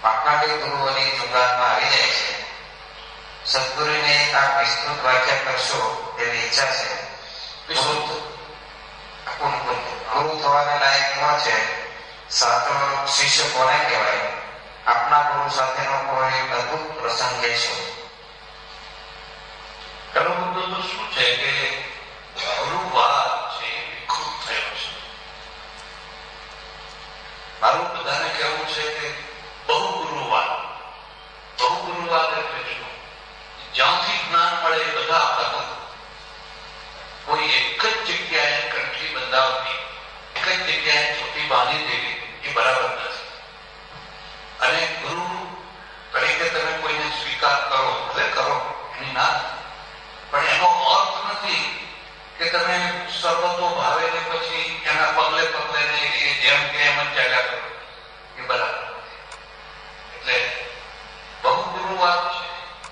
Speaker 5: પાખંડી ગુરુઓની જુગારમાં આવી જાય છે. સદગુરુને આ વિસ્તૃત વ્યાખ્યા કરશો તેવી ઈચ્છા છે. ગુરુ થવાને લાયક કોણ છે? સાચો શિષ્ય કોને કહેવાય? આપના ગુરુ સાથેનો કોઈ અદભુત પ્રસંગ કહેશો?
Speaker 3: પેલો મુદ્દો તો શું છે કે ગુરુવાદ છે વિકૃત થયો છે. જગ્યાએ ચોટી બાંધી દેવી એ બરાબર નથી. અને ગુરુ તરીકે તમે કોઈને સ્વીકાર કરો, ભલે કરો, એની ના, પણ એનો અર્થ નથી કે તમે સર્વતો ભાવે ને પછી એના પગલે પગલે જેમ કે એમ જ ચાલ્યા કરો. એ બરાબર નથી. એટલે બહુ ગુરુ વાત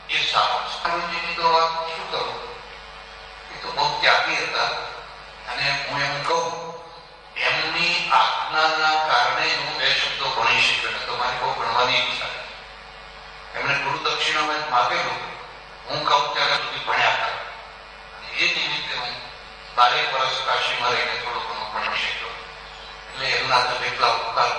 Speaker 3: છે એ સારું. ગુરુજીની તો વાત શું કરું, એ તો બહુ ત્યાગી હતા. અને હું એમ કહું, એમની આજ્ઞાના કારણે હું બે શબ્દો ભણી શક્યો. તો મારી બહુ ભણવાની ઈચ્છા. એમણે ગુરુ દક્ષિણામાં માગેલું, હું કહું ત્યારે સુધી ભણ્યા હતા. એ નિમિત્તે હું 12 વર્ષ કાશીમાં રહીને થોડું ઘણું ભણી શક્યો. એટલે એમના તો એટલા ઉપકાર